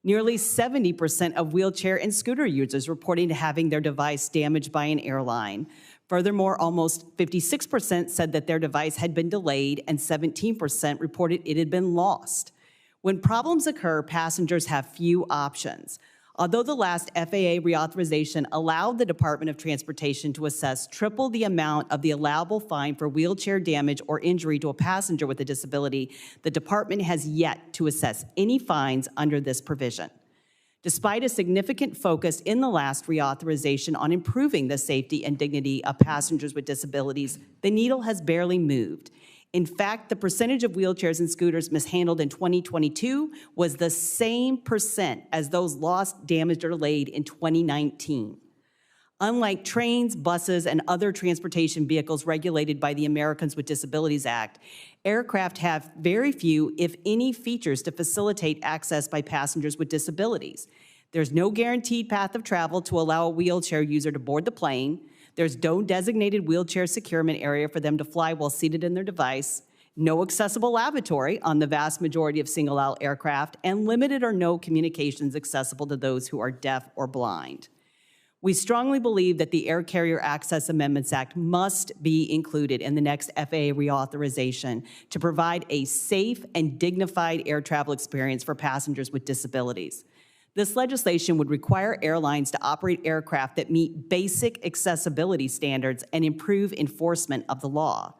Nearly 70% of wheelchair and scooter users reporting having their device damaged by an airline. Furthermore, almost 56% said that their device had been delayed and 17% reported it had been lost. When problems occur, passengers have few options. Although the last FAA reauthorization allowed the Department of Transportation to assess triple the amount of the allowable fine for wheelchair damage or injury to a passenger with a disability, the department has yet to assess any fines under this provision. Despite a significant focus in the last reauthorization on improving the safety and dignity of passengers with disabilities, the needle has barely moved. In fact, the percentage of wheelchairs and scooters mishandled in 2022 was the same percent as those lost, damaged, or delayed in 2019. Unlike trains, buses, and other transportation vehicles regulated by the Americans with Disabilities Act, aircraft have very few, if any, features to facilitate access by passengers with disabilities. There's no guaranteed path of travel to allow a wheelchair user to board the plane. There's no designated wheelchair securement area for them to fly while seated in their device, no accessible lavatory on the vast majority of single-aisle aircraft, and limited or no communications accessible to those who are deaf or blind. We strongly believe that the Air Carrier Access Amendments Act must be included in the next FAA reauthorization to provide a safe and dignified air travel experience for passengers with disabilities. This legislation would require airlines to operate aircraft that meet basic accessibility standards and improve enforcement of the law.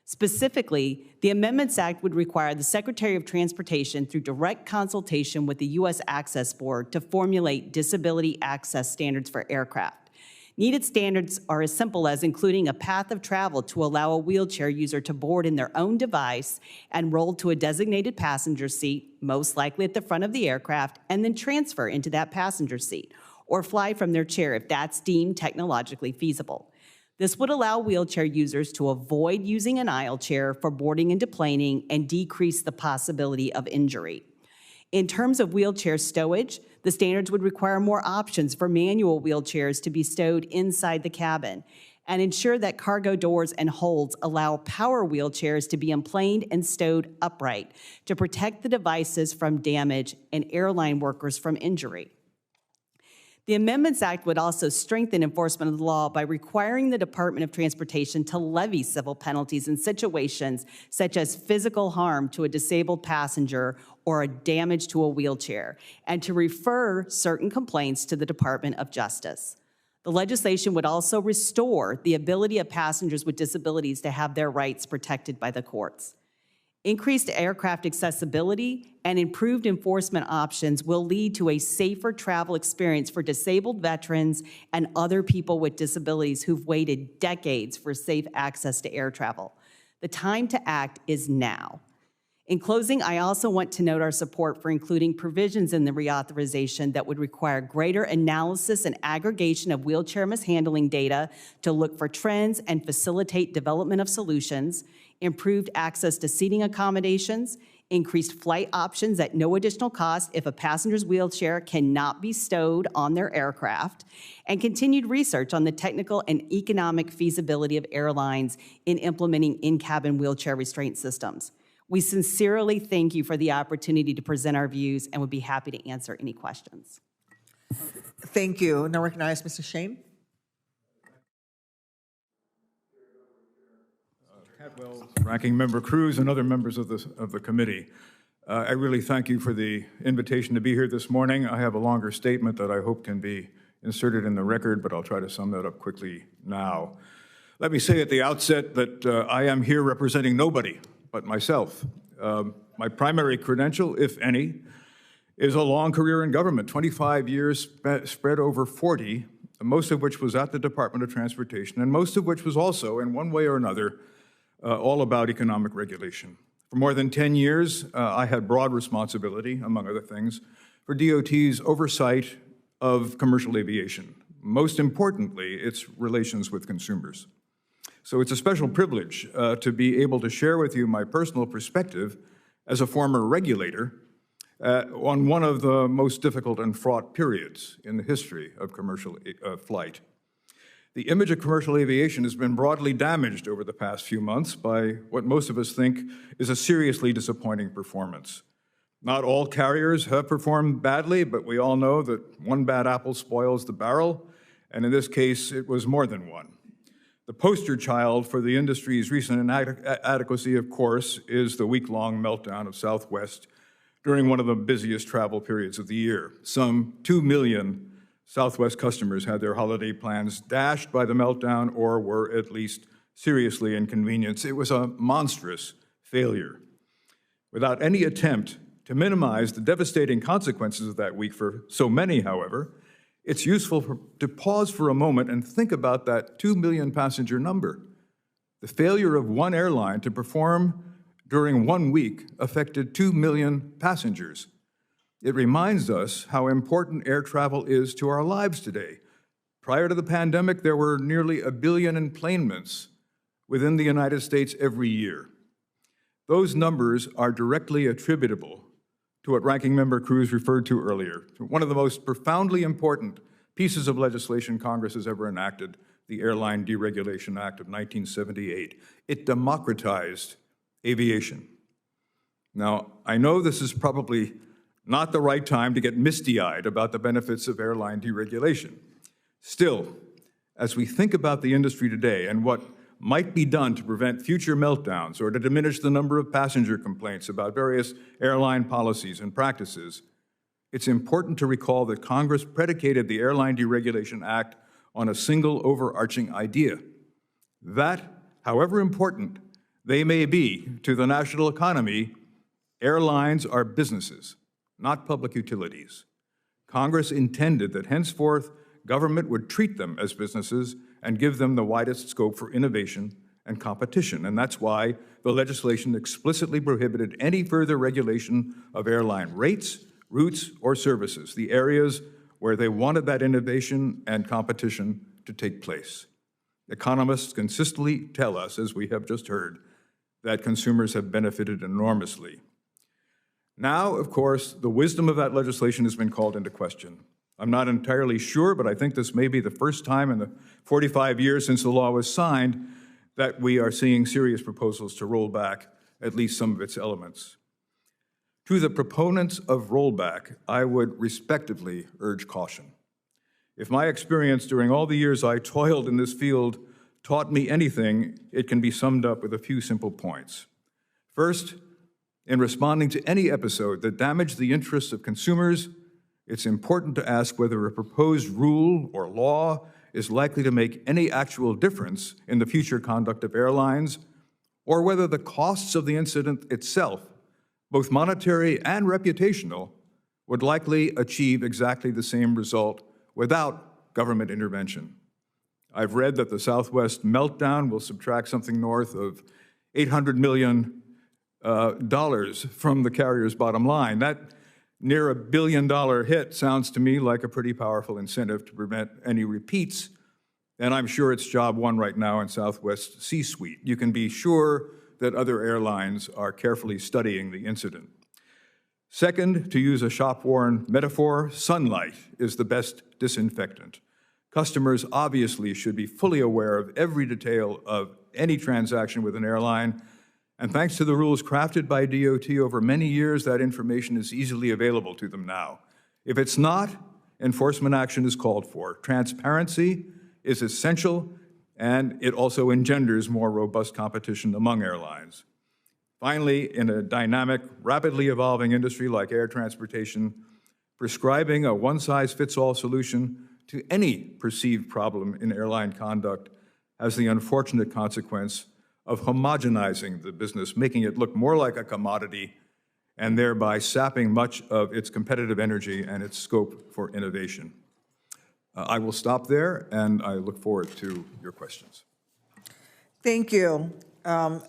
Specifically, the Amendments Act would require the Secretary of Transportation, through direct consultation with the U.S. Access Board, to formulate disability access standards for aircraft. Needed standards are as simple as including a path of travel to allow a wheelchair user to board in their own device and roll to a designated passenger seat, most likely at the front of the aircraft, and then transfer into that passenger seat, or fly from their chair if that's deemed technologically feasible. This would allow wheelchair users to avoid using an aisle chair for boarding and deplaning and decrease the possibility of injury. In terms of wheelchair stowage, the standards would require more options for manual wheelchairs to be stowed inside the cabin and ensure that cargo doors and holds allow power wheelchairs to be emplaned and stowed upright to protect the devices from damage and airline workers from injury. The Amendments Act would also strengthen enforcement of the law by requiring the Department of Transportation to levy civil penalties in situations such as physical harm to a disabled passenger or a damage to a wheelchair, and to refer certain complaints to the Department of Justice. The legislation would also restore the ability of passengers with disabilities to have their rights protected by the courts. Increased aircraft accessibility and improved enforcement options will lead to a safer travel experience for disabled veterans and other people with disabilities who've waited decades for safe access to air travel. The time to act is now. In closing, I also want to note our support for including provisions in the reauthorization that would require greater analysis and aggregation of wheelchair mishandling data to look for trends and facilitate development of solutions, improved access to seating accommodations, increased flight options at no additional cost if a passenger's wheelchair cannot be stowed on their aircraft, and continued research on the technical and economic feasibility of airlines in implementing in-cabin wheelchair restraint systems. We sincerely thank you for the opportunity to present our views and would be happy to answer any questions. Thank you. Now recognize Mr. Shane. Cantwell, Ranking Member Cruz, and other members of the committee. I really thank you for the invitation to be here this morning. I have a longer statement that I hope can be inserted in the record, but I'll try to sum that up quickly now. Let me say at the outset that I am here representing nobody but myself. My primary credential, if any, is a long career in government, 25 years spread over 40, most of which was at the Department of Transportation, and most of which was also, in one way or another, all about economic regulation. For more than 10 years, I had broad responsibility, among other things, for DOT's oversight of commercial aviation, most importantly, its relations with consumers. So it's a special privilege to be able to share with you my personal perspective as a former regulator on one of the most difficult and fraught periods in the history of commercial flight. The image of commercial aviation has been broadly damaged over the past few months by what most of us think is a seriously disappointing performance. Not all carriers have performed badly, but we all know that one bad apple spoils the barrel, and in this case, it was more than one. The poster child for the industry's recent inadequacy, of course, is the week-long meltdown of Southwest during one of the busiest travel periods of the year. Some 2 million Southwest customers had their holiday plans dashed by the meltdown or were at least seriously inconvenienced. It was a monstrous failure. Without any attempt to minimize the devastating consequences of that week for so many, however, it's useful to pause for a moment and think about that 2 million passenger number. The failure of one airline to perform during 1 week affected 2 million passengers. It reminds us how important air travel is to our lives today. Prior to the pandemic, there were nearly 1 billion enplanements within the United States every year. Those numbers are directly attributable to what Ranking Member Cruz referred to earlier, one of the most profoundly important pieces of legislation Congress has ever enacted, the Airline Deregulation Act of 1978. It democratized aviation. Now, I know this is probably not the right time to get misty-eyed about the benefits of airline deregulation. Still, as we think about the industry today and what might be done to prevent future meltdowns or to diminish the number of passenger complaints about various airline policies and practices, it's important to recall that Congress predicated the Airline Deregulation Act on a single overarching idea: that, however important they may be to the national economy, airlines are businesses, not public utilities. Congress intended that henceforth government would treat them as businesses and give them the widest scope for innovation and competition. And that's why the legislation explicitly prohibited any further regulation of airline rates, routes, or services, the areas where they wanted that innovation and competition to take place. Economists consistently tell us, as we have just heard, that consumers have benefited enormously. Now, of course, the wisdom of that legislation has been called into question. I'm not entirely sure, but I think this may be the first time in the 45 years since the law was signed that we are seeing serious proposals to roll back at least some of its elements. To the proponents of rollback, I would respectively urge caution. If my experience during all the years I toiled in this field taught me anything, it can be summed up with a few simple points. First, in responding to any episode that damaged the interests of consumers, it's important to ask whether a proposed rule or law is likely to make any actual difference in the future conduct of airlines, or whether the costs of the incident itself, both monetary and reputational, would likely achieve exactly the same result without government intervention. I've read that the Southwest meltdown will subtract something north of $800 million from the carrier's bottom line. That near $1 billion hit sounds to me like a pretty powerful incentive to prevent any repeats, and I'm sure it's job one right now in Southwest C-suite. You can be sure that other airlines are carefully studying the incident. Second, to use a shop-worn metaphor, sunlight is the best disinfectant. Customers obviously should be fully aware of every detail of any transaction with an airline, and thanks to the rules crafted by DOT over many years, that information is easily available to them now. If it's not, enforcement action is called for. Transparency is essential, and it also engenders more robust competition among airlines. Finally, in a dynamic, rapidly evolving industry like air transportation, prescribing a one-size-fits-all solution to any perceived problem in airline conduct has the unfortunate consequence of homogenizing the business, making it look more like a commodity, and thereby sapping much of its competitive energy and its scope for innovation. I will stop there, and I look forward to your questions. Thank you. I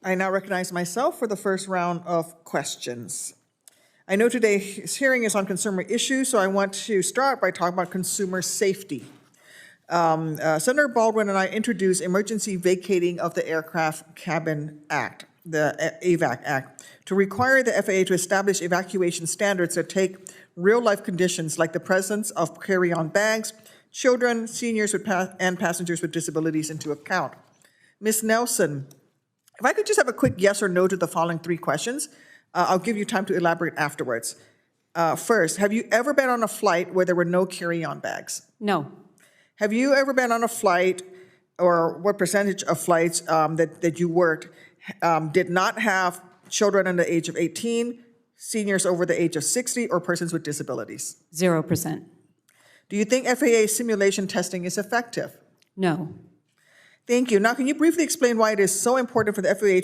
now recognize myself for the first round of questions. I know today's hearing is on consumer issues, so I want to start by talking about consumer safety. Senator Baldwin and I introduced emergency vacating of the Aircraft Cabin Act, the AVAC Act, to require the FAA to establish evacuation standards that take real-life conditions like the presence of carry-on bags, children, seniors and passengers with disabilities into account. Ms. Nelson, if I could just have a quick yes or no to the following three questions, I'll give you time to elaborate afterwards. First, have you ever been on a flight where there were no carry-on bags? No. Have you ever been on a flight, or what percentage of flights that you worked did not have children under the age of 18, seniors over the age of 60, or persons with disabilities? 0%. Do you think FAA simulation testing is effective? No. Thank you. Now, can you briefly explain why it is so important for the FAA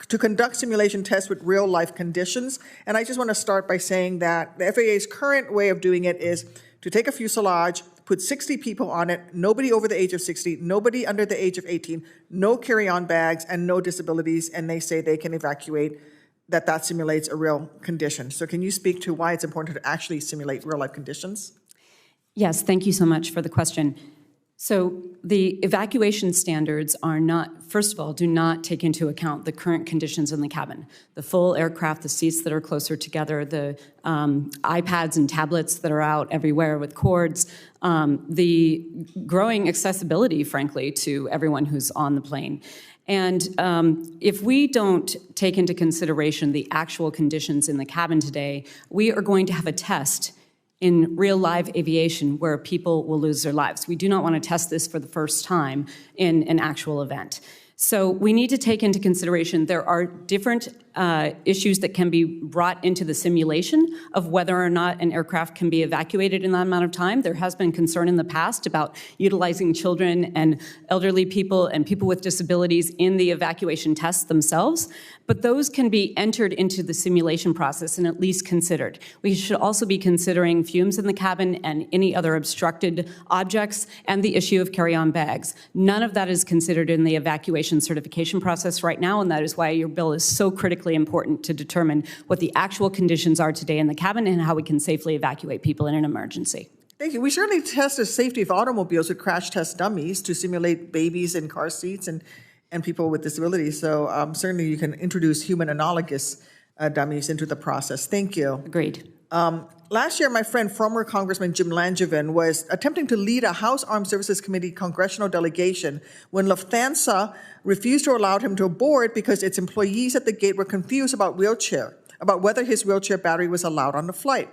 to conduct simulation tests with real-life conditions? And I just want to start by saying that the FAA's current way of doing it is to take a fuselage, put 60 people on it, nobody over the age of 60, nobody under the age of 18, no carry-on bags, and no disabilities, and they say they can evacuate, that simulates a real condition. So can you speak to why it's important to actually simulate real-life conditions? Yes, thank you so much for the question. So the evacuation standards are not, first of all, do not take into account the current conditions in the cabin. The full aircraft, the seats that are closer together, the iPads and tablets that are out everywhere with cords, the growing accessibility, frankly, to everyone who's on the plane. And if we don't take into consideration the actual conditions in the cabin today, we are going to have a test in real live aviation where people will lose their lives. We do not want to test this for the first time in an actual event. So we need to take into consideration there are different issues that can be brought into the simulation of whether or not an aircraft can be evacuated in that amount of time. There has been concern in the past about utilizing children and elderly people and people with disabilities in the evacuation tests themselves, but those can be entered into the simulation process and at least considered. We should also be considering fumes in the cabin and any other obstructed objects and the issue of carry-on bags. None of that is considered in the evacuation certification process right now, and that is why your bill is so critically important to determine what the actual conditions are today in the cabin and how we can safely evacuate people in an emergency. Thank you. We certainly test the safety of automobiles with crash test dummies to simulate babies in car seats and people with disabilities. So certainly you can introduce human analogous dummies into the process. Thank you. Agreed. Last year, my friend, former Congressman Jim Langevin, was attempting to lead a House Armed Services Committee congressional delegation when Lufthansa refused to allow him to board because its employees at the gate were confused about whether his wheelchair battery was allowed on the flight.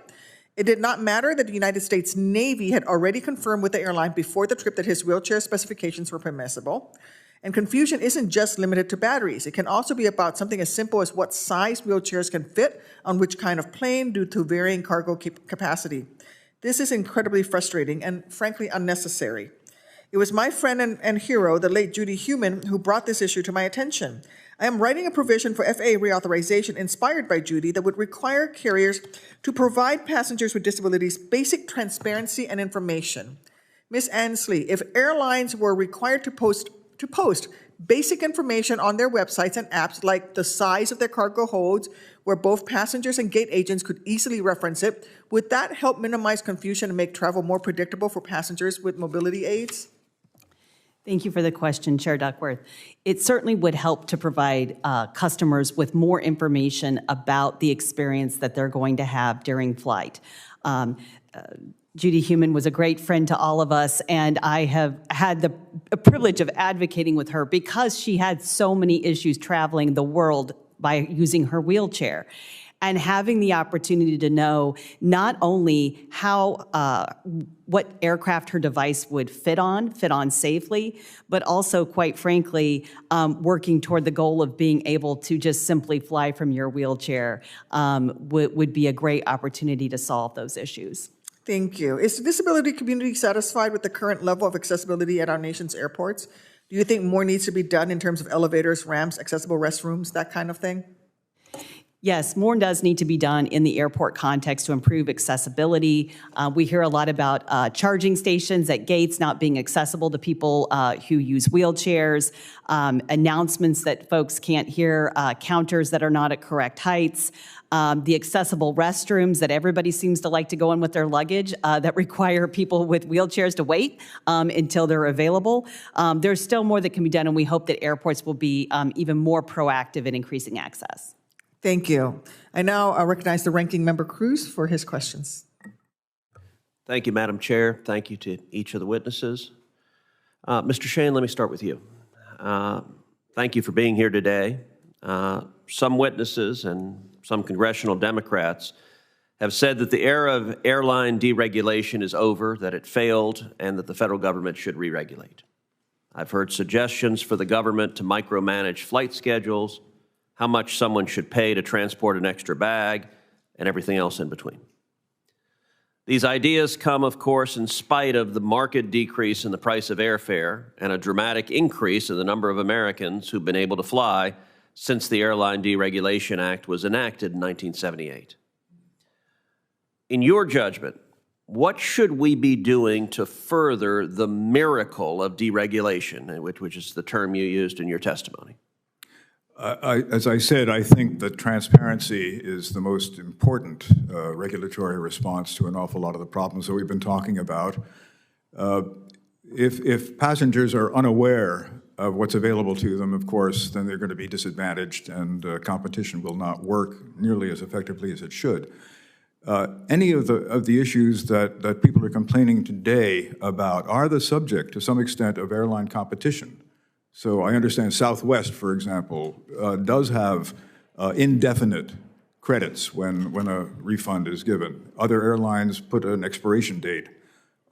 It did not matter that the United States Navy had already confirmed with the airline before the trip that his wheelchair specifications were permissible. And confusion isn't just limited to batteries. It can also be about something as simple as what size wheelchairs can fit on which kind of plane due to varying cargo capacity. This is incredibly frustrating and frankly unnecessary. It was my friend and hero, the late Judy Heumann, who brought this issue to my attention. I am writing a provision for FAA reauthorization inspired by Judy that would require carriers to provide passengers with disabilities basic transparency and information. Ms. Ansley, if airlines were required to post basic information on their websites and apps like the size of their cargo holds, where both passengers and gate agents could easily reference it, would that help minimize confusion and make travel more predictable for passengers with mobility aids? Thank you for the question, Chair Duckworth. It certainly would help to provide customers with more information about the experience that they're going to have during flight. Judy Heumann was a great friend to all of us, and I have had the privilege of advocating with her because she had so many issues traveling the world by using her wheelchair. And having the opportunity to know not only how, what aircraft her device would fit on safely, but also, quite frankly, working toward the goal of being able to just simply fly from your wheelchair would be a great opportunity to solve those issues. Thank you. Is the disability community satisfied with the current level of accessibility at our nation's airports? Do you think more needs to be done in terms of elevators, ramps, accessible restrooms, that kind of thing? Yes, more does need to be done in the airport context to improve accessibility. We hear a lot about charging stations at gates not being accessible to people who use wheelchairs, announcements that folks can't hear, counters that are not at correct heights, the accessible restrooms that everybody seems to like to go in with their luggage that require people with wheelchairs to wait until they're available. There's still more that can be done, and we hope that airports will be even more proactive in increasing access. Thank you. I now recognize the Ranking Member Cruz for his questions. Thank you, Madam Chair. Thank you to each of the witnesses. Mr. Shane, let me start with you. Thank you for being here today. Some witnesses and some congressional Democrats have said that the era of airline deregulation is over, that it failed, and that the federal government should re-regulate. I've heard suggestions for the government to micromanage flight schedules, how much someone should pay to transport an extra bag, and everything else in between. These ideas come, of course, in spite of the marked decrease in the price of airfare and a dramatic increase in the number of Americans who've been able to fly since the Airline Deregulation Act was enacted in 1978. In your judgment, what should we be doing to further the miracle of deregulation, which is the term you used in your testimony? As I said, I think that transparency is the most important regulatory response to an awful lot of the problems that we've been talking about. If passengers are unaware of what's available to them, of course, then they're going to be disadvantaged, and competition will not work nearly as effectively as it should. Any of the issues that people are complaining today about are the subject, to some extent, of airline competition. So I understand Southwest, for example, does have indefinite credits when a refund is given. Other airlines put an expiration date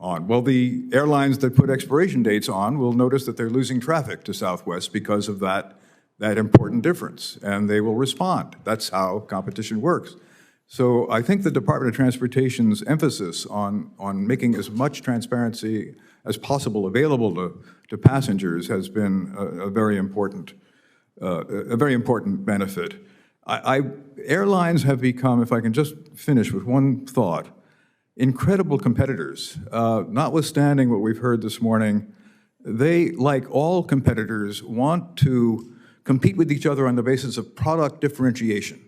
on. Well, the airlines that put expiration dates on will notice that they're losing traffic to Southwest because of that important difference, and they will respond. That's how competition works. So I think the Department of Transportation's emphasis on making as much transparency as possible available to passengers has been a very important benefit. Airlines have become, if I can just finish with one thought, incredible competitors. Notwithstanding what we've heard this morning, they, like all competitors, want to compete with each other on the basis of product differentiation.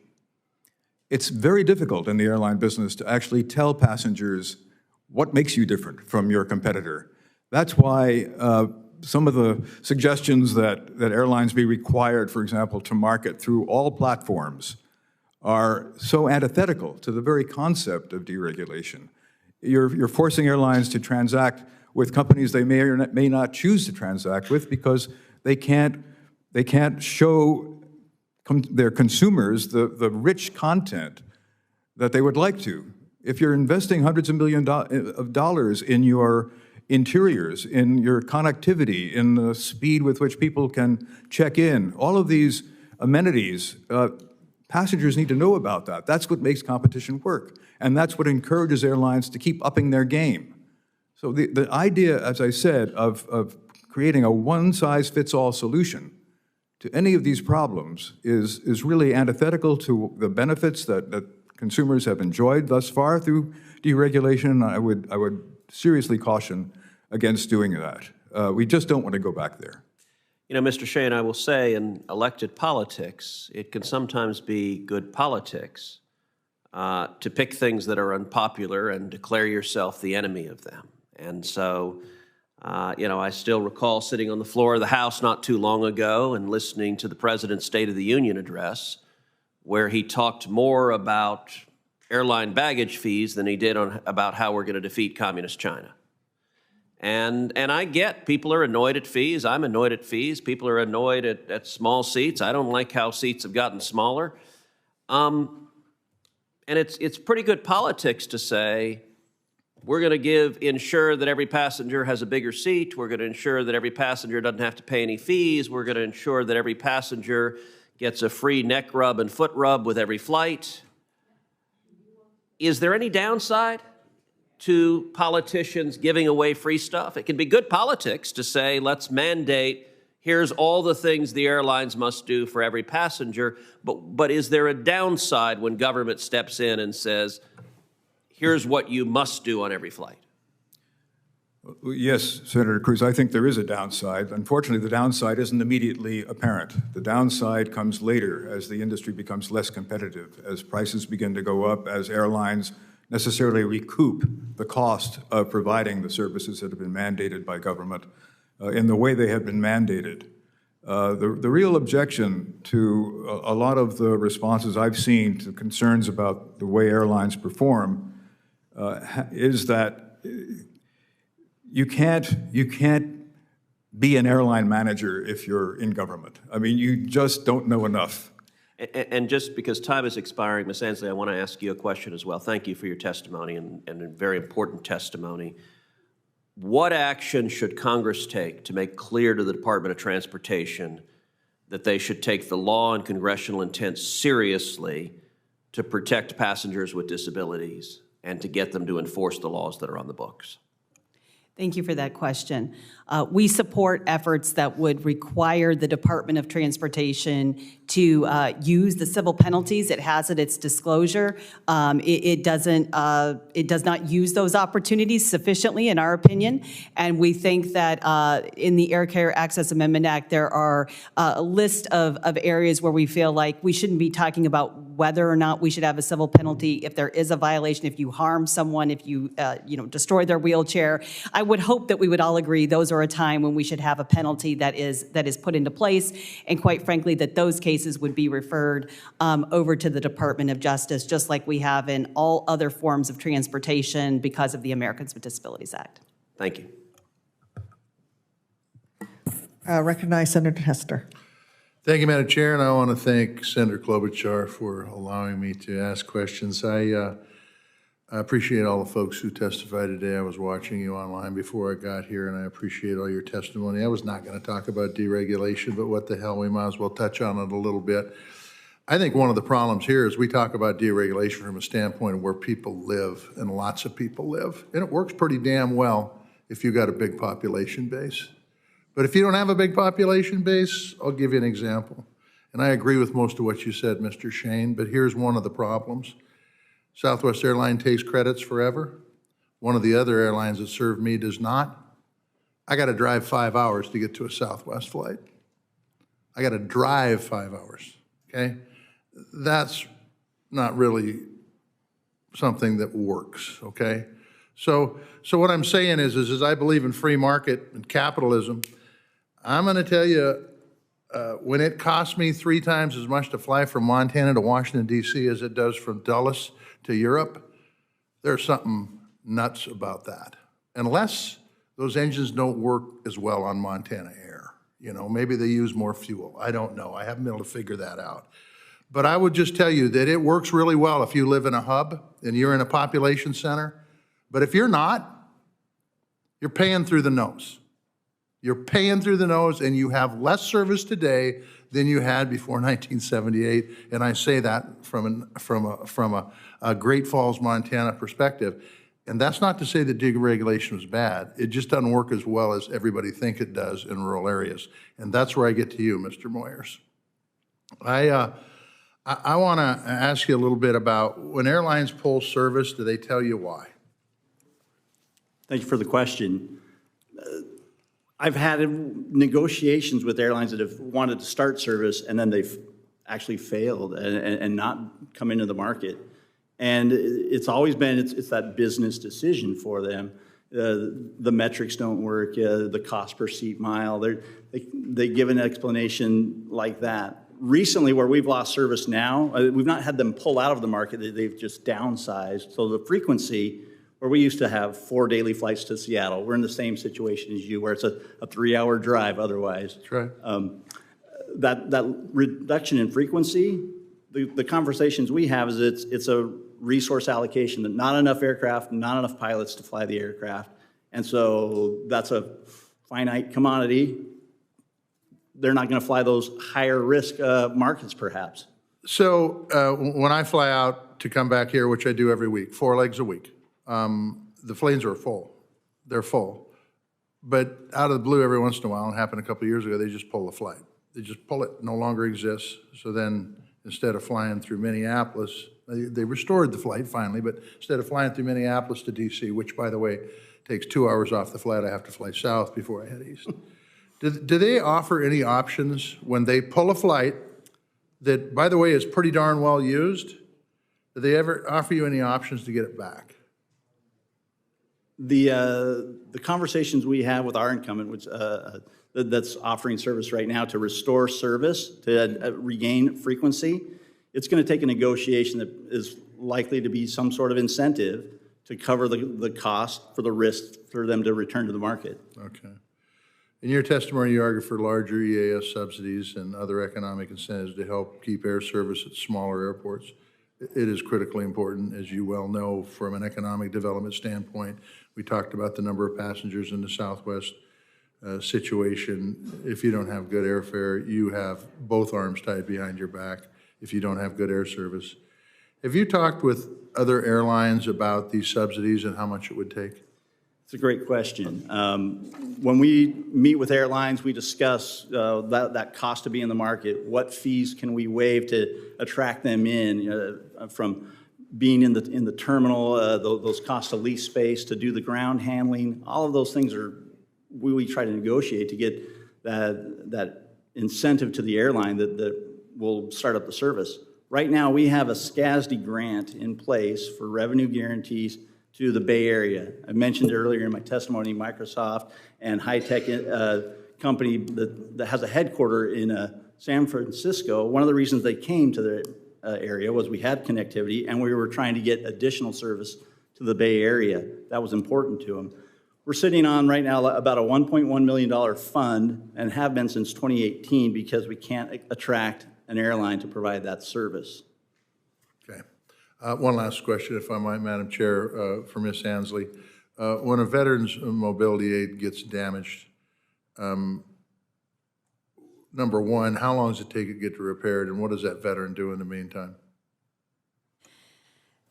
It's very difficult in the airline business to actually tell passengers what makes you different from your competitor. That's why some of the suggestions that airlines be required, for example, to market through all platforms are so antithetical to the very concept of deregulation. You're forcing airlines to transact with companies they may or may not choose to transact with because they can't show their consumers the rich content that they would like to. If you're investing hundreds of millions of dollars in your interiors, in your connectivity, in the speed with which people can check in, all of these amenities, passengers need to know about that. That's what makes competition work. And that's what encourages airlines to keep upping their game. So the idea, as I said, of creating a one-size-fits-all solution to any of these problems is really antithetical to the benefits that consumers have enjoyed thus far through deregulation. I would seriously caution against doing that. We just don't want to go back there. You know, Mr. Shane, I will say in elected politics, it can sometimes be good politics to pick things that are unpopular and declare yourself the enemy of them. And so, I still recall sitting on the floor of the House not too long ago and listening to the President's State of the Union address, where he talked more about airline baggage fees than he did about how we're going to defeat communist China. And I get people are annoyed at fees. I'm annoyed at fees. People are annoyed at small seats. I don't like how seats have gotten smaller. And it's pretty good politics to say, we're going to ensure that every passenger has a bigger seat. We're going to ensure that every passenger doesn't have to pay any fees. We're going to ensure that every passenger gets a free neck rub and foot rub with every flight. Is there any downside to politicians giving away free stuff? It can be good politics to say, let's mandate, here's all the things the airlines must do for every passenger, but is there a downside when government steps in and says, here's what you must do on every flight? Yes, Senator Cruz, I think there is a downside. Unfortunately, the downside isn't immediately apparent. The downside comes later as the industry becomes less competitive, as prices begin to go up, as airlines necessarily recoup the cost of providing the services that have been mandated by government in the way they have been mandated. The real objection to a lot of the responses I've seen to concerns about the way airlines perform is that you can't be an airline manager if you're in government. I mean, you just don't know enough. And just because time is expiring, Ms. Ansley, I want to ask you a question as well. Thank you for your testimony and a very important testimony. What action should Congress take to make clear to the Department of Transportation that they should take the law and congressional intent seriously to protect passengers with disabilities and to get them to enforce the laws that are on the books? Thank you for that question. We support efforts that would require the Department of Transportation to use the civil penalties it has at its disclosure. It does not use those opportunities sufficiently, in our opinion, and we think that in the Air Carrier Access Amendment Act, there are a list of areas where we feel like we shouldn't be talking about whether or not we should have a civil penalty if there is a violation, if you harm someone, if you destroy their wheelchair. I would hope that we would all agree those are a time when we should have a penalty that is put into place, and quite frankly, that those cases would be referred over to the Department of Justice, just like we have in all other forms of transportation because of the Americans with Disabilities Act. Thank you. Recognize Senator Hester. Thank you, Madam Chair, and I want to thank Senator Klobuchar for allowing me to ask questions. I appreciate all the folks who testified today. I was watching you online before I got here, and I appreciate all your testimony. I was not going to talk about deregulation, but what the hell, we might as well touch on it a little bit. I think one of the problems here is we talk about deregulation from a standpoint of where people live, and lots of people live. And it works pretty damn well if you've got a big population base. But if you don't have a big population base, I'll give you an example. And I agree with most of what you said, Mr. Shane, but here's one of the problems. Southwest Airlines takes credits forever. One of the other airlines that serve me does not. I got to drive 5 hours to get to a Southwest flight. I got to drive 5 hours, okay? That's not really something that works, okay? So what I'm saying is I believe in free market and capitalism. I'm going to tell you, when it costs me 3 times as much to fly from Montana to Washington, D.C. as it does from Dulles to Europe, there's something nuts about that. Unless those engines don't work as well on Montana Air. You know, maybe they use more fuel. I don't know. I haven't been able to figure that out. But I would just tell you that it works really well if you live in a hub and you're in a population center. But if you're not, you're paying through the nose. You're paying through the nose, and you have less service today than you had before 1978. And I say that from a Great Falls, Montana perspective. And that's not to say that deregulation was bad. It just doesn't work as well as everybody think it does in rural areas. And that's where I get to you, Mr. Moyers. I want to ask you a little bit about when airlines pull service, do they tell you why? Thank you for the question. I've had negotiations with airlines that have wanted to start service and then they've actually failed and not come into the market. And it's always been, it's that business decision for them. The metrics don't work, the cost per seat mile, they give an explanation like that. Recently, where we've lost service now, we've not had them pull out of the market, they've just downsized. So the frequency, where we used to have 4 daily flights to Seattle, we're in the same situation as you, where it's a 3-hour drive otherwise. That's right. That reduction in frequency, the conversations we have is it's a resource allocation, that not enough aircraft, not enough pilots to fly the aircraft. And so that's a finite commodity. They're not going to fly those higher risk markets, perhaps. So when I fly out to come back here, which I do every week, 4 legs a week, the planes are full. They're full. But out of the blue, every once in a while, and it happened a couple of years ago, they just pull the flight. They just pull it, no longer exists. So then instead of flying through Minneapolis, they restored the flight finally, but instead of flying through Minneapolis to DC, which by the way, takes 2 hours off the flight, I have to fly south before I head east. Do they offer any options when they pull a flight that, by the way, is pretty darn well used? Do they ever offer you any options to get it back? The conversations we have with our incumbent, which that's offering service right now to restore service, to regain frequency, it's going to take a negotiation that is likely to be some sort of incentive to cover the cost for the risk for them to return to the market. Okay. In your testimony, you argue for larger EAS subsidies and other economic incentives to help keep air service at smaller airports. It is critically important, as you well know, from an economic development standpoint. We talked about the number of passengers in the Southwest situation. If you don't have good airfare, you have both arms tied behind your back if you don't have good air service. Have you talked with other airlines about these subsidies and how much it would take? It's a great question. When we meet with airlines, we discuss that cost to be in the market. What fees can we waive to attract them in, from being in the terminal, those costs to lease space, to do the ground handling. All of those things are we try to negotiate to get that incentive to the airline that will start up the service. Right now, we have a SCASD grant in place for revenue guarantees to the Bay Area. I mentioned earlier in my testimony, Microsoft and high-tech company that has a headquarter in San Francisco. One of the reasons they came to the area was we had connectivity and we were trying to get additional service to the Bay Area. That was important to them. We're sitting on right now about a $1.1 million fund and have been since 2018 because we can't attract an airline to provide that service. Okay. One last question, if I might, Madam Chair, for Ms. Ansley. When a veteran's mobility aid gets damaged, number one, how long does it take to get repaired, and what does that veteran do in the meantime?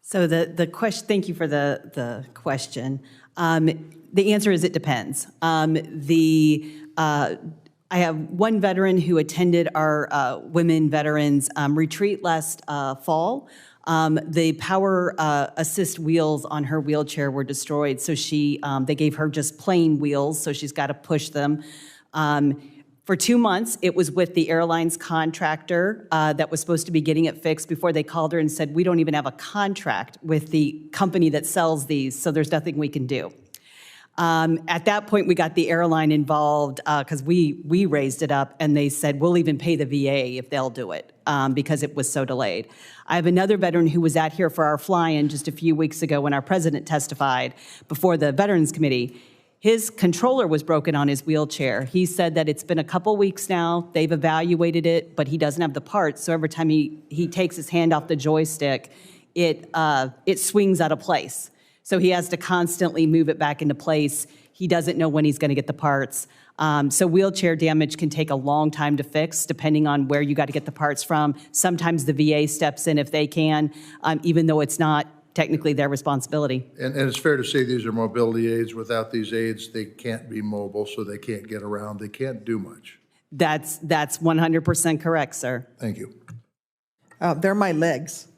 So the question, thank you for the question. The answer is it depends. I have one veteran who attended our women veterans retreat last fall. The power assist wheels on her wheelchair were destroyed, so they gave her just plain wheels, so she's got to push them. For 2 months, it was with the airline's contractor that was supposed to be getting it fixed before they called her and said, we don't even have a contract with the company that sells these, so there's nothing we can do. At that point, we got the airline involved because we raised it up, and they said, we'll even pay the VA if they'll do it because it was so delayed. I have another veteran who was out here for our fly-in just a few weeks ago when our president testified before the Veterans Committee. His controller was broken on his wheelchair. He said that it's been a couple weeks now, they've evaluated it, but he doesn't have the parts, so every time he takes his hand off the joystick, it swings out of place. So he has to constantly move it back into place. He doesn't know when he's going to get the parts. So wheelchair damage can take a long time to fix, depending on where you got to get the parts from. Sometimes the VA steps in if they can, even though it's not technically their responsibility. And it's fair to say these are mobility aids. Without these aids, they can't be mobile, so they can't get around. They can't do much. That's 100% correct, sir. Thank you. They're my legs.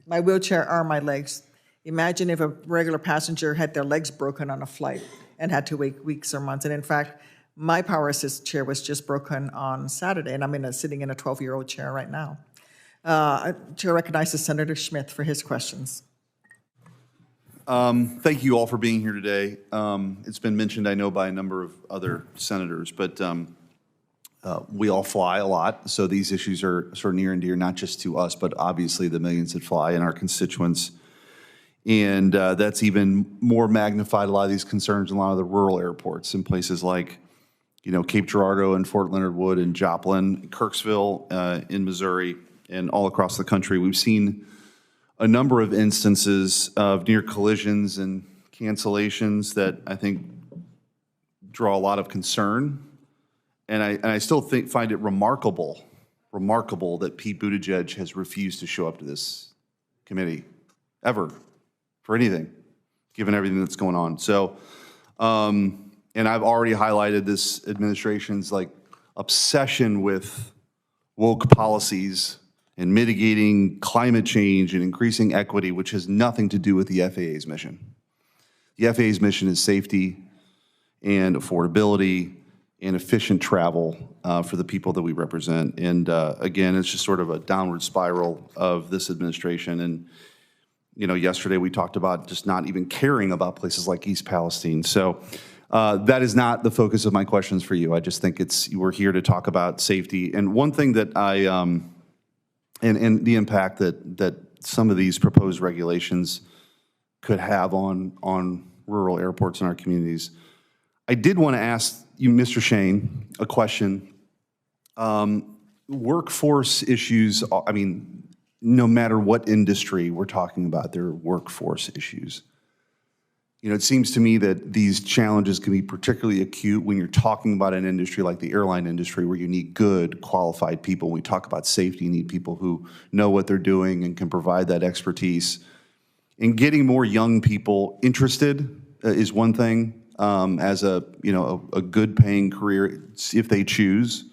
My wheelchair are my legs. Imagine if a regular passenger had their legs broken on a flight and had to wait weeks or months. And in fact, my power assist chair was just broken on Saturday, and I'm sitting in a 12-year-old chair right now. Chair recognizes Senator Schmidt for his questions. Thank you all for being here today. It's been mentioned, I know, by a number of other senators, but we all fly a lot, so these issues are sort of near and dear, not just to us, but obviously the millions that fly and our constituents. And that's even more magnified, a lot of these concerns in a lot of the rural airports in places like, Cape Girardeau and Fort Leonard Wood and Joplin, Kirksville in Missouri, and all across the country. We've seen a number of instances of near collisions and cancellations that I think draw a lot of concern. And I still find it remarkable that Pete Buttigieg has refused to show up to this committee, ever, for anything, given everything that's going on. So, and I've already highlighted this administration's obsession with woke policies and mitigating climate change and increasing equity, which has nothing to do with the FAA's mission. The FAA's mission is safety and affordability and efficient travel for the people that we represent. And again, it's just sort of a downward spiral of this administration. And yesterday we talked about just not even caring about places like East Palestine. So that is not the focus of my questions for you. I just think we're here to talk about safety. And one thing that and the impact that some of these proposed regulations could have on rural airports in our communities. I did want to ask you, Mr. Shane, a question. Workforce issues, no matter what industry we're talking about, there are workforce issues. It seems to me that these challenges can be particularly acute when you're talking about an industry like the airline industry, where you need good, qualified people. When we talk about safety, you need people who know what they're doing and can provide that expertise. And getting more young people interested is one thing, as a good paying career, if they choose.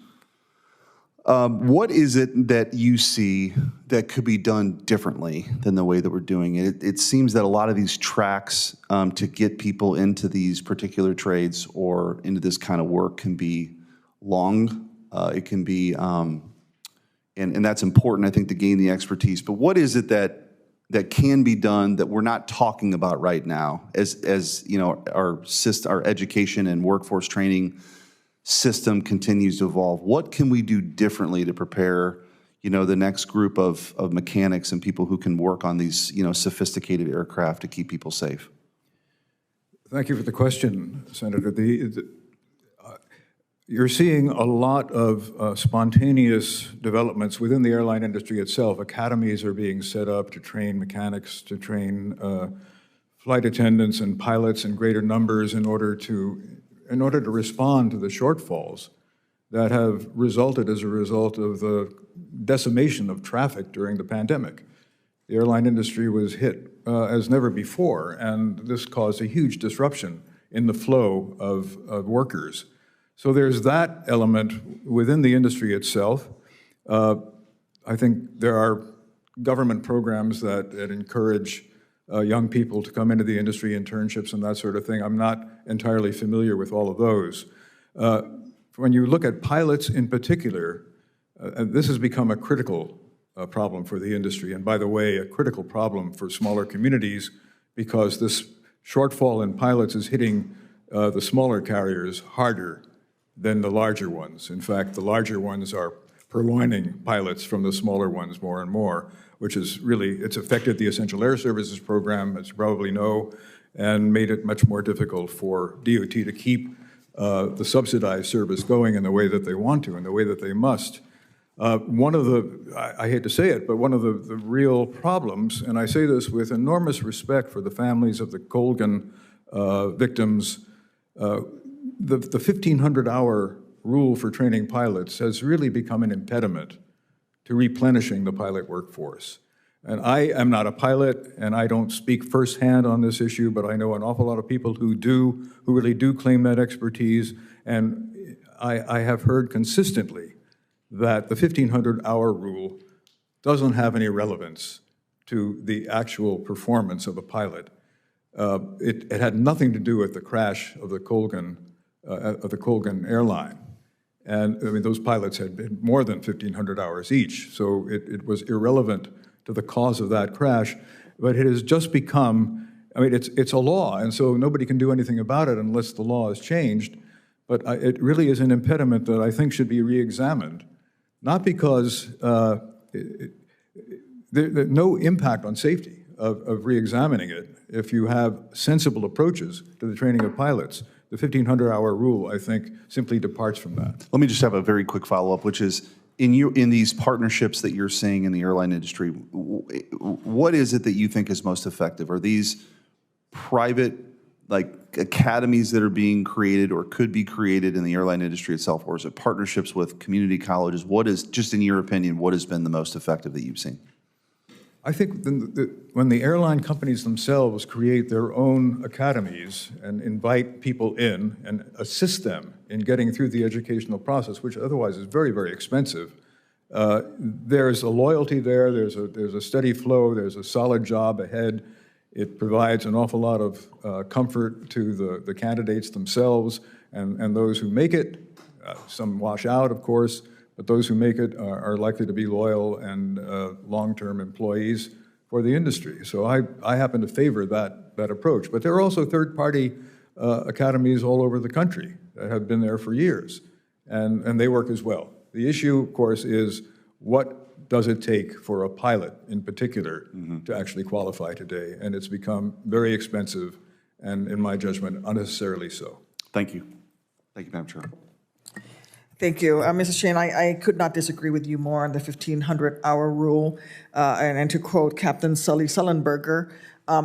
What is it that you see that could be done differently than the way that we're doing it? It seems that a lot of these tracks to get people into these particular trades or into this kind of work can be long. It can be, and that's important, I think, to gain the expertise. But what is it that can be done that we're not talking about right now as our education and workforce training system continues to evolve? What can we do differently to prepare, the next group of mechanics and people who can work on these, sophisticated aircraft to keep people safe? Thank you for the question, Senator. You're seeing a lot of spontaneous developments within the airline industry itself. Academies are being set up to train mechanics, to train flight attendants and pilots in greater numbers in order to respond to the shortfalls that have resulted as a result of the decimation of traffic during the pandemic. The airline industry was hit as never before, and this caused a huge disruption in the flow of workers. So there's that element within the industry itself. I think there are government programs that encourage young people to come into the industry, internships and that sort of thing. I'm not entirely familiar with all of those. When you look at pilots in particular, this has become a critical problem for the industry, and by the way, a critical problem for smaller communities, because this shortfall in pilots is hitting the smaller carriers harder than the larger ones. In fact, the larger ones are purloining pilots from the smaller ones more and more, which is really, it's affected the Essential Air Services program, as you probably know, and made it much more difficult for DOT to keep the subsidized service going in the way that they want to, in the way that they must. One of the, I hate to say it, but one of the real problems, and I say this with enormous respect for the families of the Colgan victims, the 1,500-hour rule for training pilots has really become an impediment to replenishing the pilot workforce. And I am not a pilot, and I don't speak firsthand on this issue, but I know an awful lot of people who do, who really do claim that expertise, and I have heard consistently that the 1,500-hour rule doesn't have any relevance to the actual performance of a pilot. It had nothing to do with the crash of the Colgan airline. And I mean, those pilots had been more than 1,500 hours each, so it was irrelevant to the cause of that crash. But it has just become, I mean, it's a law, and so nobody can do anything about it unless the law is changed. But it really is an impediment that I think should be re-examined. Not because there's no impact on safety of re-examining it if you have sensible approaches to the training of pilots. The 1,500-hour rule, I think, simply departs from that. Let me just have a very quick follow-up, which is, in these partnerships that you're seeing in the airline industry, what is it that you think is most effective? Are these private, like, academies that are being created or could be created in the airline industry itself, or is it partnerships with community colleges? What is, just in your opinion, what has been the most effective that you've seen? I think when the airline companies themselves create their own academies and invite people in and assist them in getting through the educational process, which otherwise is very, very expensive, there's a loyalty there, there's a steady flow, there's a solid job ahead. It provides an awful lot of comfort to the candidates themselves and those who make it. Some wash out, of course, but those who make it are likely to be loyal and long-term employees for the industry. So I happen to favor that approach. But there are also third-party academies all over the country that have been there for years, and they work as well. The issue, of course, is what does it take for a pilot in particular to actually qualify today? And it's become very expensive and, in my judgment, unnecessarily so. Thank you. Thank you, Madam Chair. Thank you. Mrs. Shane, I could not disagree with you more on the 1,500-hour rule. And to quote Captain Sully Sullenberger,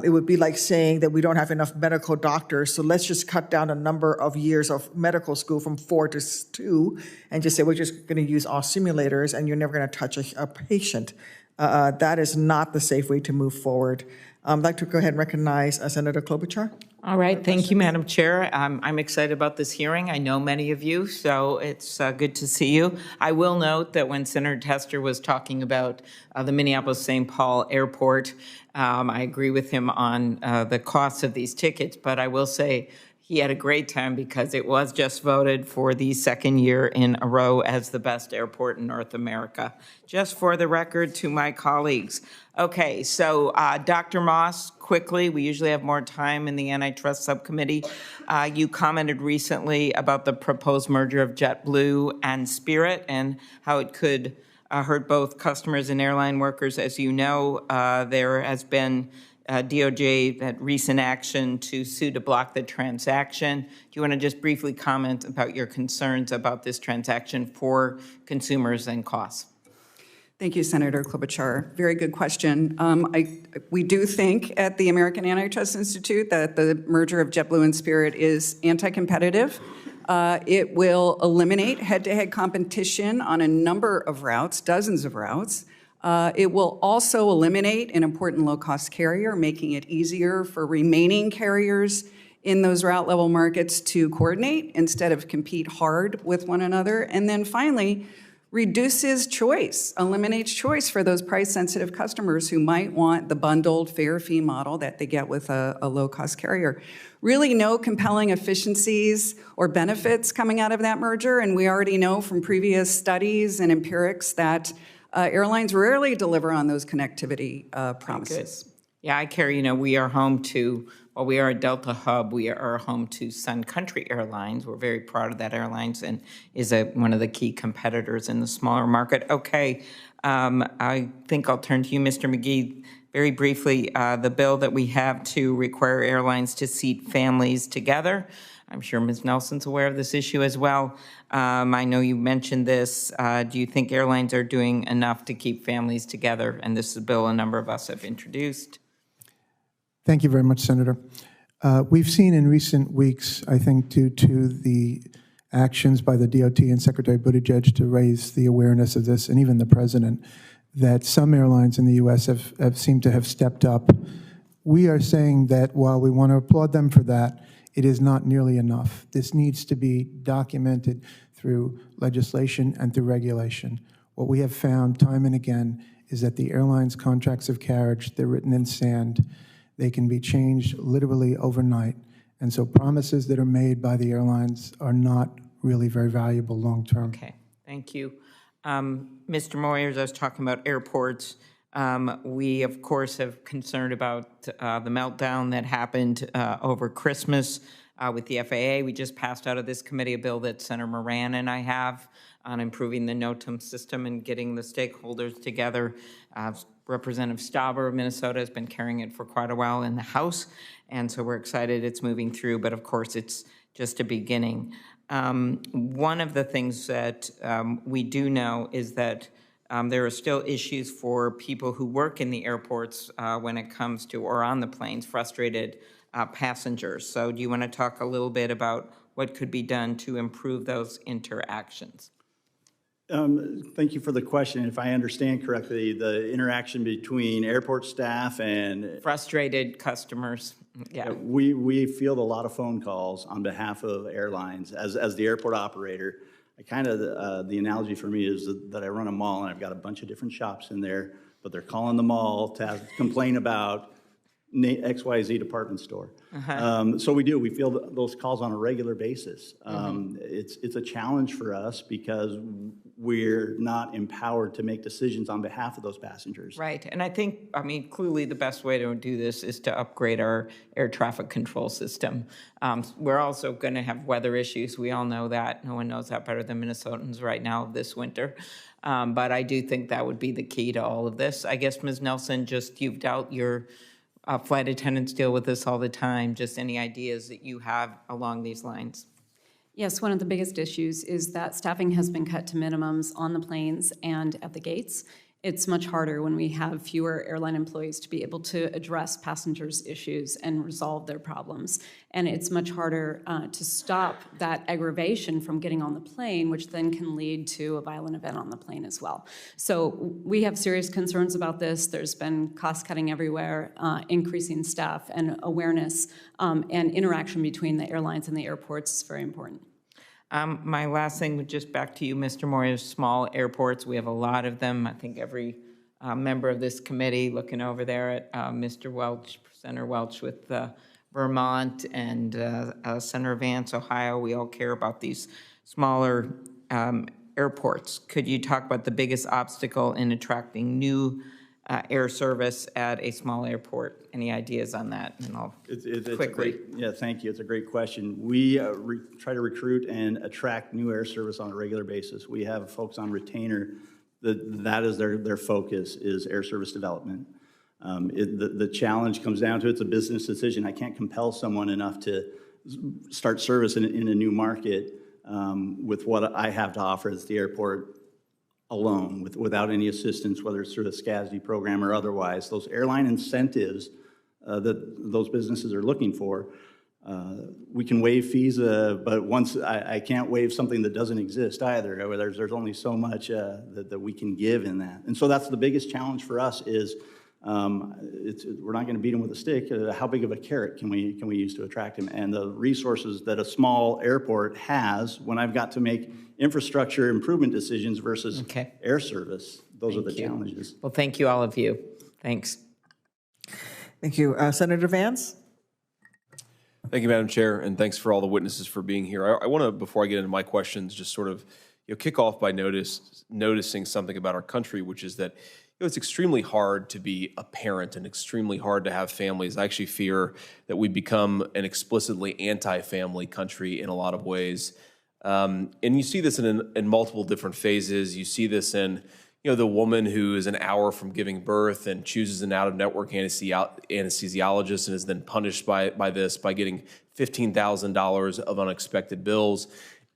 it would be like saying that we don't have enough medical doctors, so let's just cut down the number of years of medical school from 4 to 2 and just say we're just going to use all simulators and you're never going to touch a patient. That is not the safe way to move forward. I'd like to go ahead and recognize Senator Klobuchar. All right, thank you, Madam Chair. I'm excited about this hearing. I know many of you, so it's good to see you. I will note that when Senator Tester was talking about the Minneapolis-St. Paul Airport, I agree with him on the cost of these tickets, but I will say he had a great time because it was just voted for the second year in a row as the best airport in North America. Just for the record to my colleagues. Okay, so Dr. Moss, quickly, we usually have more time in the antitrust subcommittee. You commented recently about the proposed merger of JetBlue and Spirit and how it could hurt both customers and airline workers. As you know, there has been DOJ, that recent action to sue to block the transaction. Do you want to just briefly comment about your concerns about this transaction for consumers and costs? Thank you, Senator Klobuchar. Very good question. We do think at the American Antitrust Institute that the merger of JetBlue and Spirit is anti-competitive. It will eliminate head-to-head competition on a number of routes, dozens of routes. It will also eliminate an important low-cost carrier, making it easier for remaining carriers in those route-level markets to coordinate instead of compete hard with one another. And then finally, reduces choice, eliminates choice for those price-sensitive customers who might want the bundled fare fee model that they get with a low-cost carrier. Really no compelling efficiencies or benefits coming out of that merger, and we already know from previous studies and empirics that airlines rarely deliver on those connectivity promises. Good. Yeah, I care, we are home to, well, we are a Delta hub. We are home to Sun Country Airlines. We're very proud of that airlines and is one of the key competitors in the smaller market. Okay, I think I'll turn to you, Mr. McGee. Very briefly, the bill that we have to require airlines to seat families together. I'm sure Ms. Nelson's aware of this issue as well. I know you mentioned this. Do you think airlines are doing enough to keep families together? And this is a bill a number of us have introduced. Thank you very much, Senator. We've seen in recent weeks, I think due to the actions by the DOT and Secretary Buttigieg to raise the awareness of this, and even the President, that some airlines in the U.S. have seemed to have stepped up. We are saying that while we want to applaud them for that, it is not nearly enough. This needs to be documented through legislation and through regulation. What we have found time and again is that the airlines' contracts of carriage, they're written in sand. They can be changed literally overnight. And so promises that are made by the airlines are not really very valuable long-term. Okay, thank you. Mr. Moyers, I was talking about airports. We, of course, have concerned about the meltdown that happened over Christmas with the FAA. We just passed out of this committee a bill that Senator Moran and I have on improving the NOTAM system and getting the stakeholders together. Representative Stauber of Minnesota has been carrying it for quite a while in the House, and so we're excited it's moving through, but of course it's just a beginning. One of the things that we do know is that there are still issues for people who work in the airports when it comes to, or on the planes, frustrated passengers. So do you want to talk a little bit about what could be done to improve those interactions? Thank you for the question. If I understand correctly, the interaction between airport staff and frustrated customers. Yeah, we field a lot of phone calls on behalf of airlines. As the airport operator, I kind of the analogy for me is that I run a mall and I've got a bunch of different shops in there, but they're calling the mall to complain about XYZ department store. So we field those calls on a regular basis. It's a challenge for us because we're not empowered to make decisions on behalf of those passengers. Right, and I think, clearly the best way to do this is to upgrade our air traffic control system. We're also going to have weather issues. We all know that. No one knows that better than Minnesotans right now this winter. But I do think that would be the key to all of this. I guess, Ms. Nelson, you've dealt your flight attendants deal with this all the time. Just any ideas that you have along these lines? Yes, one of the biggest issues is that staffing has been cut to minimums on the planes and at the gates. It's much harder when we have fewer airline employees to be able to address passengers' issues and resolve their problems. And it's much harder to stop that aggravation from getting on the plane, which then can lead to a violent event on the plane as well. So we have serious concerns about this. There's been cost-cutting everywhere, increasing staff and awareness and interaction between the airlines and the airports is very important. My last thing, just back to you, Mr. Moore, is small airports. We have a lot of them. I think every member of this committee, looking over there at Mr. Welch, Senator Welch with Vermont and Senator Vance, Ohio, we all care about these smaller airports. Could you talk about the biggest obstacle in attracting new air service at a small airport? Any ideas on that? And I'll quickly. Thank you. It's a great question. We try to recruit and attract new air service on a regular basis. We have folks on retainer that is their focus is air service development. The challenge comes down to it's a business decision. I can't compel someone enough to start service in a new market with what I have to offer as the airport alone, without any assistance, whether it's through the SCASD program or otherwise. Those airline incentives that those businesses are looking for, we can waive fees, but once I can't waive something that doesn't exist either. There's only so much that we can give in that. And so that's the biggest challenge for us is we're not going to beat them with a stick. How big of a carrot can we use to attract them? And the resources that a small airport has when I've got to make infrastructure improvement decisions versus air service, those are the challenges. Well, thank you, all of you. Thanks. Thank you. Senator Vance? Thank you, Madam Chair, and thanks for all the witnesses for being here. I want to, before I get into my questions, just sort of kick off by noticing something about our country, which is that it's extremely hard to be a parent and extremely hard to have families. I actually fear that we become an explicitly anti-family country in a lot of ways. And you see this in multiple different phases. You see this in the woman who is an hour from giving birth and chooses an out-of-network anesthesiologist and is then punished by getting $15,000 of unexpected bills.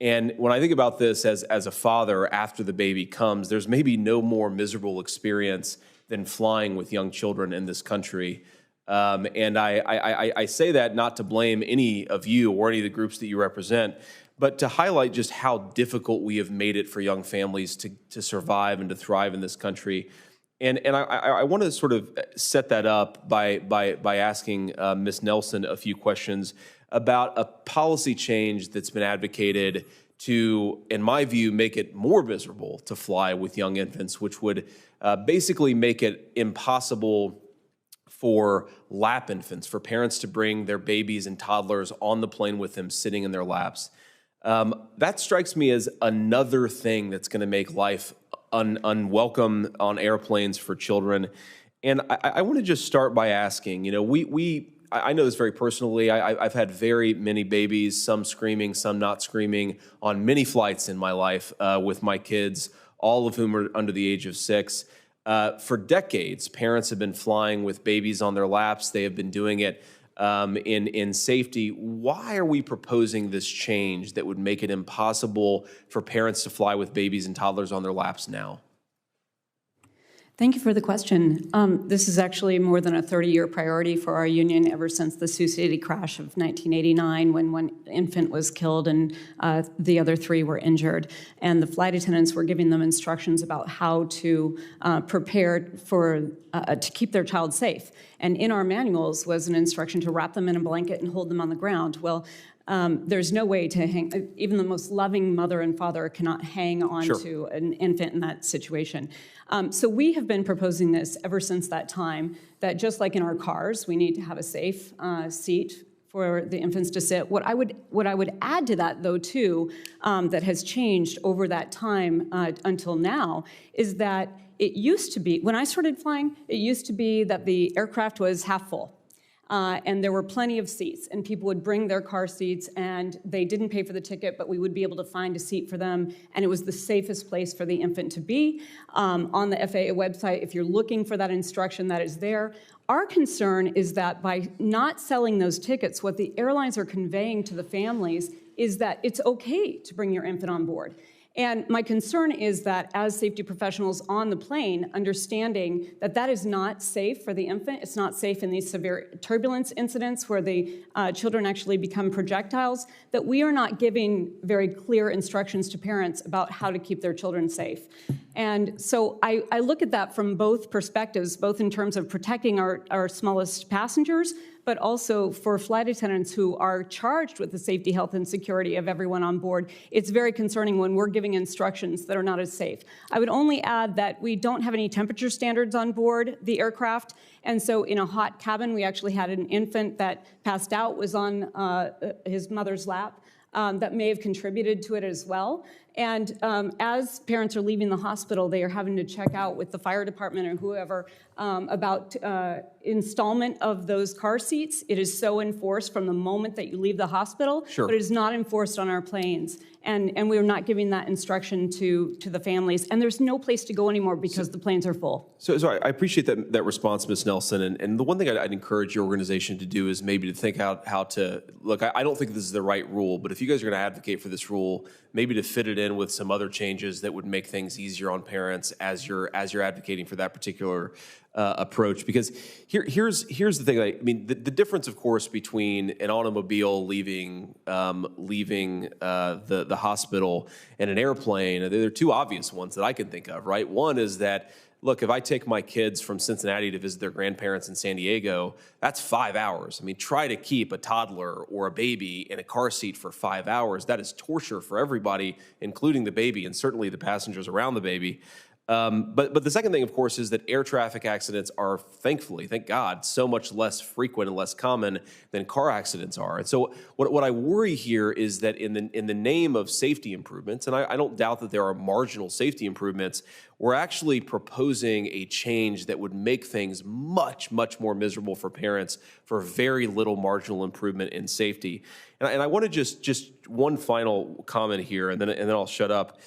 And when I think about this as a father after the baby comes, there's maybe no more miserable experience than flying with young children in this country. And I say that not to blame any of you or any of the groups that you represent, but to highlight just how difficult we have made it for young families to survive and to thrive in this country. And I want to sort of set that up by asking Ms. Nelson a few questions about a policy change that's been advocated to, in my view, make it more miserable to fly with young infants, which would basically make it impossible for lap infants, for parents to bring their babies and toddlers on the plane with them sitting in their laps. That strikes me as another thing that's going to make life unwelcome on airplanes for children. And I want to just start by asking, I know this very personally. I've had very many babies, some screaming, some not screaming, on many flights in my life with my kids, all of whom are under the age of 6. For decades, parents have been flying with babies on their laps. They have been doing it in safety. Why are we proposing this change that would make it impossible for parents to fly with babies and toddlers on their laps now? Thank you for the question. This is actually more than a 30-year priority for our union ever since the Sioux City crash of 1989 when one infant was killed and the other 3 were injured. And the flight attendants were giving them instructions about how to prepare to keep their child safe. And in our manuals was an instruction to wrap them in a blanket and hold them on the ground. Well, there's no way to hang, even the most loving mother and father cannot hang on to an infant in that situation. So we have been proposing this ever since that time, that just like in our cars, we need to have a safe seat for the infants to sit. What I would add to that, though, too, that has changed over that time until now, is that it used to be, when I started flying, it used to be that the aircraft was half full. And there were plenty of seats, and people would bring their car seats, and they didn't pay for the ticket, but we would be able to find a seat for them, and it was the safest place for the infant to be. On the FAA website, if you're looking for that instruction, that is there. Our concern is that by not selling those tickets, what the airlines are conveying to the families is that it's okay to bring your infant on board. And my concern is that as safety professionals on the plane, understanding that that is not safe for the infant, it's not safe in these severe turbulence incidents where the children actually become projectiles, that we are not giving very clear instructions to parents about how to keep their children safe. And so I look at that from both perspectives, both in terms of protecting our smallest passengers, but also for flight attendants who are charged with the safety, health, and security of everyone on board. It's very concerning when we're giving instructions that are not as safe. I would only add that we don't have any temperature standards on board the aircraft, and so in a hot cabin, we actually had an infant that passed out, was on his mother's lap. That may have contributed to it as well. And as parents are leaving the hospital, they are having to check out with the fire department or whoever about installment of those car seats. It is so enforced from the moment that you leave the hospital, Sure. but it is not enforced on our planes. And we are not giving that instruction to the families. And there's no place to go anymore because the planes are full. So I appreciate that response, Ms. Nelson. And the one thing I'd encourage your organization to do is maybe to think out how to, look, I don't think this is the right rule, but if you guys are going to advocate for this rule, maybe to fit it in with some other changes that would make things easier on parents as you're advocating for that particular approach. Because here's the thing. I mean, the difference, of course, between an automobile leaving the hospital and an airplane, there are two obvious ones that I can think of, right? One is that, look, if I take my kids from Cincinnati to visit their grandparents in San Diego, that's 5 hours. I mean, try to keep a toddler or a baby in a car seat for 5 hours. That is torture for everybody, including the baby and certainly the passengers around the baby. But the second thing, of course, is that air traffic accidents are, thankfully, thank God, so much less frequent and less common than car accidents are. And so what I worry here is that in the name of safety improvements, and I don't doubt that there are marginal safety improvements, we're actually proposing a change that would make things much, much more miserable for parents for very little marginal improvement in safety. And I want to just one final comment here, and then I'll shut up.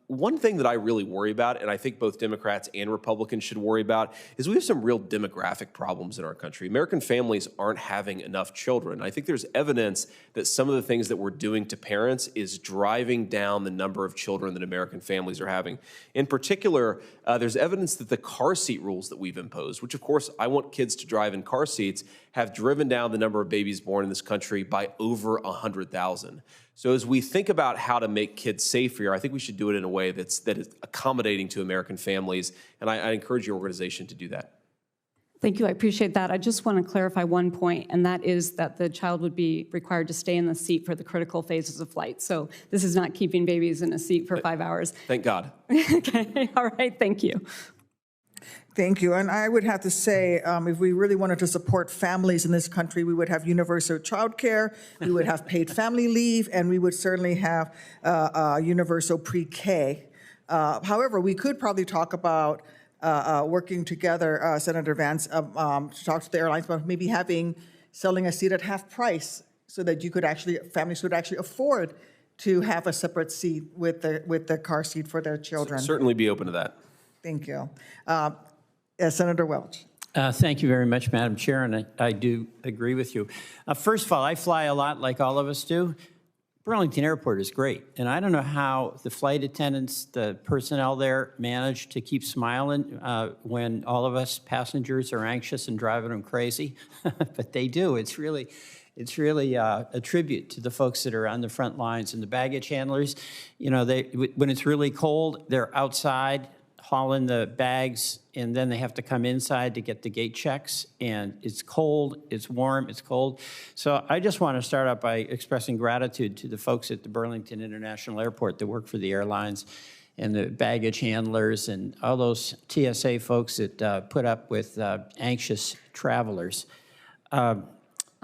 One thing that I really worry about, and I think both Democrats and Republicans should worry about, is we have some real demographic problems in our country. American families aren't having enough children. I think there's evidence that some of the things that we're doing to parents is driving down the number of children that American families are having. In particular, there's evidence that the car seat rules that we've imposed, which of course I want kids to drive in car seats, have driven down the number of babies born in this country by over 100,000. So as we think about how to make kids safer, I think we should do it in a way that is accommodating to American families, and I encourage your organization to do that. Thank you, I appreciate that. I just want to clarify one point, and that is that the child would be required to stay in the seat for the critical phases of flight. So this is not keeping babies in a seat for 5 hours. Thank God. Okay, all right, thank you. Thank you. And I would have to say, if we really wanted to support families in this country, we would have universal childcare, we would have paid family leave, and we would certainly have universal pre-K. However, we could probably talk about working together, Senator Vance, to talk to the airlines about maybe selling a seat at half price so that families could actually afford to have a separate seat with the car seat for their children. Certainly be open to that. Thank you. Senator Welch. Thank you very much, Madam Chair, and I do agree with you. First of all, I fly a lot like all of us do. Burlington Airport is great, and I don't know how the flight attendants, the personnel there manage to keep smiling when all of us passengers are anxious and driving them crazy, but they do. It's really a tribute to the folks that are on the front lines and the baggage handlers. You know, when it's really cold, they're outside hauling the bags, and then they have to come inside to get the gate checks, and it's cold, it's warm, it's cold. So I just want to start out by expressing gratitude to the folks at the Burlington International Airport that work for the airlines and the baggage handlers and all those TSA folks that put up with anxious travelers. On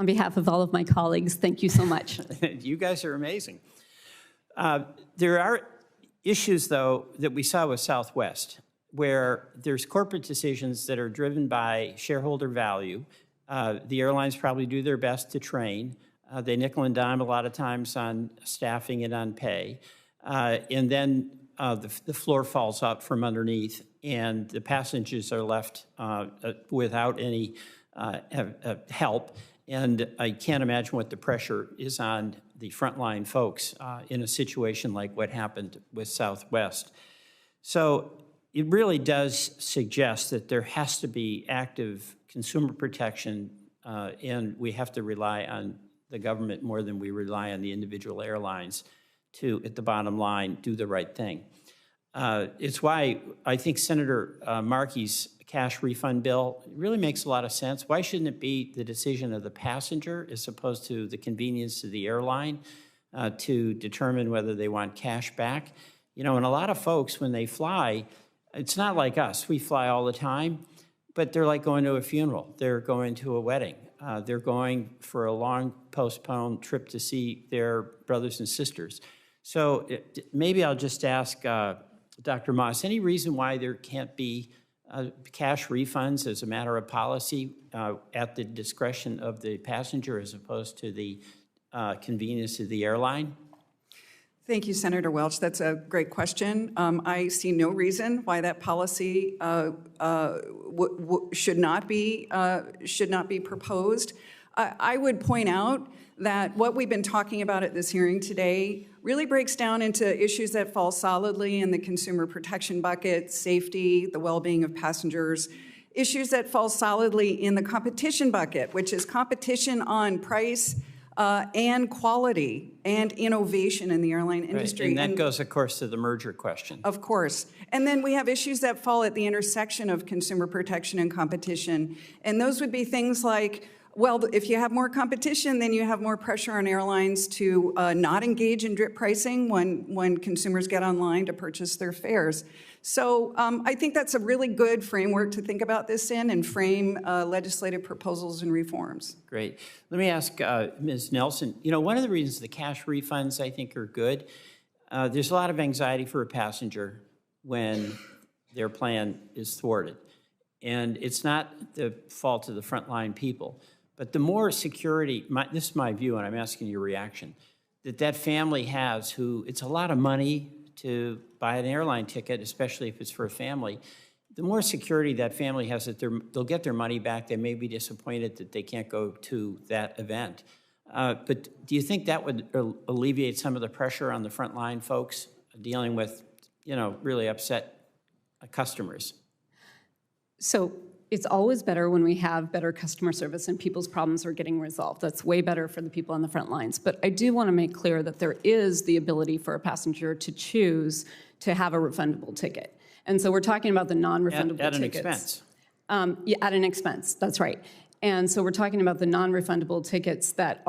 behalf of all of my colleagues, thank you so much. You guys are amazing. There are issues, though, that we saw with Southwest, where there's corporate decisions that are driven by shareholder value. The airlines probably do their best to train. They nickel and dime a lot of times on staffing and on pay. And then the floor falls out from underneath, and the passengers are left without any help. And I can't imagine what the pressure is on the frontline folks in a situation like what happened with Southwest. So it really does suggest that there has to be active consumer protection, and we have to rely on the government more than we rely on the individual airlines to, at the bottom line, do the right thing. It's why I think Senator Markey's cash refund bill really makes a lot of sense. Why shouldn't it be the decision of the passenger as opposed to the convenience of the airline to determine whether they want cash back? You know, and a lot of folks, when they fly, it's not like us. We fly all the time, but they're like going to a funeral. They're going to a wedding. They're going for a long postponed trip to see their brothers and sisters. So maybe I'll just ask Dr. Moss, any reason why there can't be cash refunds as a matter of policy at the discretion of the passenger as opposed to the convenience of the airline? Thank you, Senator Welch. That's a great question. I see no reason why that policy should not be proposed. I would point out that what we've been talking about at this hearing today really breaks down into issues that fall solidly in the consumer protection bucket, safety, the well-being of passengers, issues that fall solidly in the competition bucket, which is competition on price and quality and innovation in the airline industry. Right. And that goes, of course, to the merger question. Of course. And then we have issues that fall at the intersection of consumer protection and competition. And those would be things like, well, if you have more competition, then you have more pressure on airlines to not engage in drip pricing when consumers get online to purchase their fares. So I think that's a really good framework to think about this in and frame legislative proposals and reforms. Great. Let me ask Ms. Nelson, one of the reasons the cash refunds I think are good, there's a lot of anxiety for a passenger when their plan is thwarted. And it's not the fault of the frontline people. But the more security, this is my view, and I'm asking your reaction, that family has who, it's a lot of money to buy an airline ticket, especially if it's for a family. The more security that family has that they'll get their money back, they may be disappointed that they can't go to that event. But do you think that would alleviate some of the pressure on the frontline folks dealing with, really upset customers? So it's always better when we have better customer service and people's problems are getting resolved. That's way better for the people on the front lines. But I do want to make clear that there is the ability for a passenger to choose to have a refundable ticket. And so we're talking about the non-refundable tickets. At an expense. Yeah, at an expense, that's right. And so we're talking about the non-refundable tickets that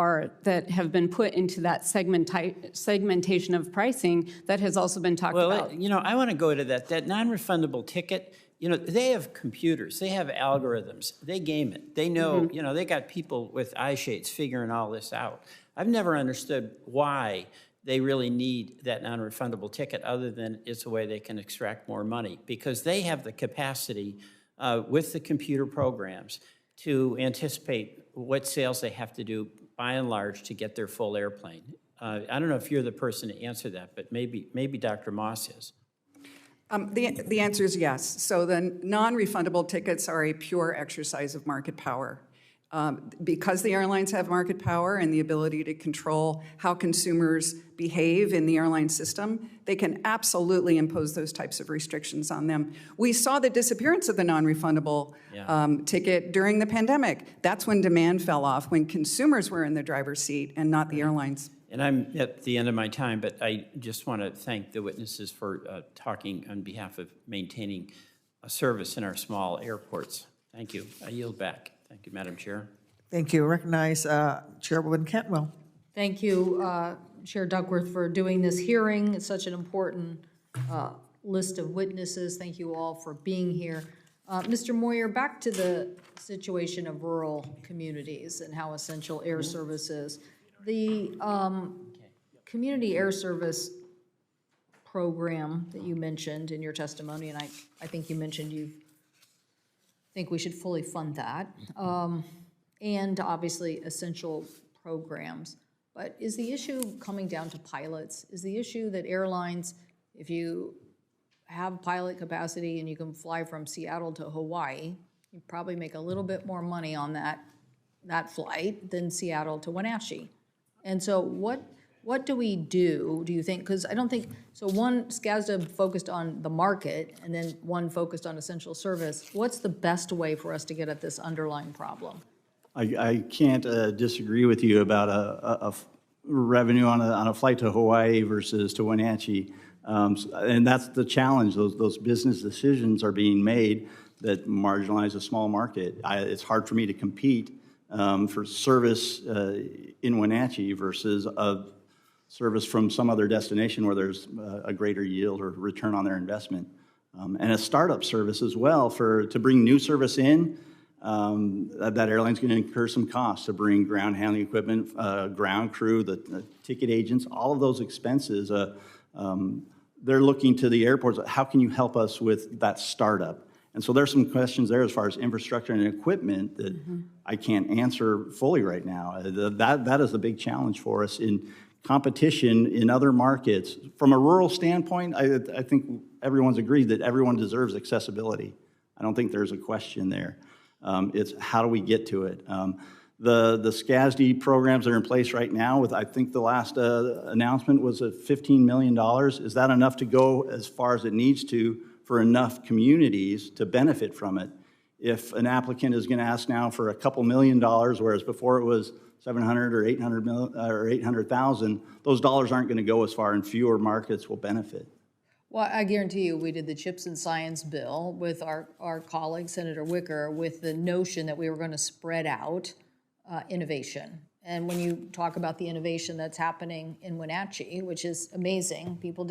have been put into that segmentation of pricing that has also been talked about. Well, I want to go to that. That non-refundable ticket, they have computers, they have algorithms, they game it. They know, they got people with eye shades figuring all this out. I've never understood why they really need that non-refundable ticket other than it's a way they can extract more money, because they have the capacity with the computer programs to anticipate what sales they have to do by and large to get their full airplane. I don't know if you're the person to answer that, but maybe Dr. Moss is. The answer is yes. So the non-refundable tickets are a pure exercise of market power. Because the airlines have market power and the ability to control how consumers behave in the airline system, they can absolutely impose those types of restrictions on them. We saw the disappearance of the non-refundable ticket during the pandemic. That's when demand fell off, when consumers were in the driver's seat and not the airlines. And I'm at the end of my time, but I just want to thank the witnesses for talking on behalf of maintaining a service in our small airports. Thank you. I yield back. Thank you, Madam Chair. Thank you. Recognize Chairwoman Cantwell. Thank you, Chair Duckworth, for doing this hearing. It's such an important list of witnesses. Thank you all for being here. Mr. Moyer, back to the situation of rural communities and how essential air service is. The community air service program that you mentioned in your testimony, and I think you mentioned you think we should fully fund that, and obviously essential programs. But is the issue coming down to pilots? Is the issue that airlines, if you have pilot capacity and you can fly from Seattle to Hawaii, you probably make a little bit more money on that flight than Seattle to Wenatchee? And so what do we do you think? Because I don't think, so one, SCASDA focused on the market and then one focused on essential service. What's the best way for us to get at this underlying problem? I can't disagree with you about a revenue on a flight to Hawaii versus to Wenatchee. And that's the challenge. Those business decisions are being made that marginalize a small market. It's hard for me to compete for service in Wenatchee versus a service from some other destination where there's a greater yield or return on their investment. And a startup service as well to bring new service in. that airline's going to incur some costs to bring ground handling equipment, ground crew, the ticket agents, all of those expenses. They're looking to the airports, how can you help us with that startup? And so there's some questions there as far as infrastructure and equipment that I can't answer fully right now. That is the big challenge for us in competition in other markets. From a rural standpoint, I think everyone's agreed that everyone deserves accessibility. I don't think there's a question there. It's how do we get to it? The SCASD programs that are in place right now with, I think the last announcement was at $15 million. Is that enough to go as far as it needs to for enough communities to benefit from it? If an applicant is going to ask now for a couple $1 million, whereas before it was 700 or 800 or 800,000, those dollars aren't going to go as far, and fewer markets will benefit. Well, I guarantee you, we did the CHIPS and Science bill with our colleague, Senator Wicker, with the notion that we were going to spread out innovation. And when you talk about the innovation that's happening in Wenatchee, which is amazing, people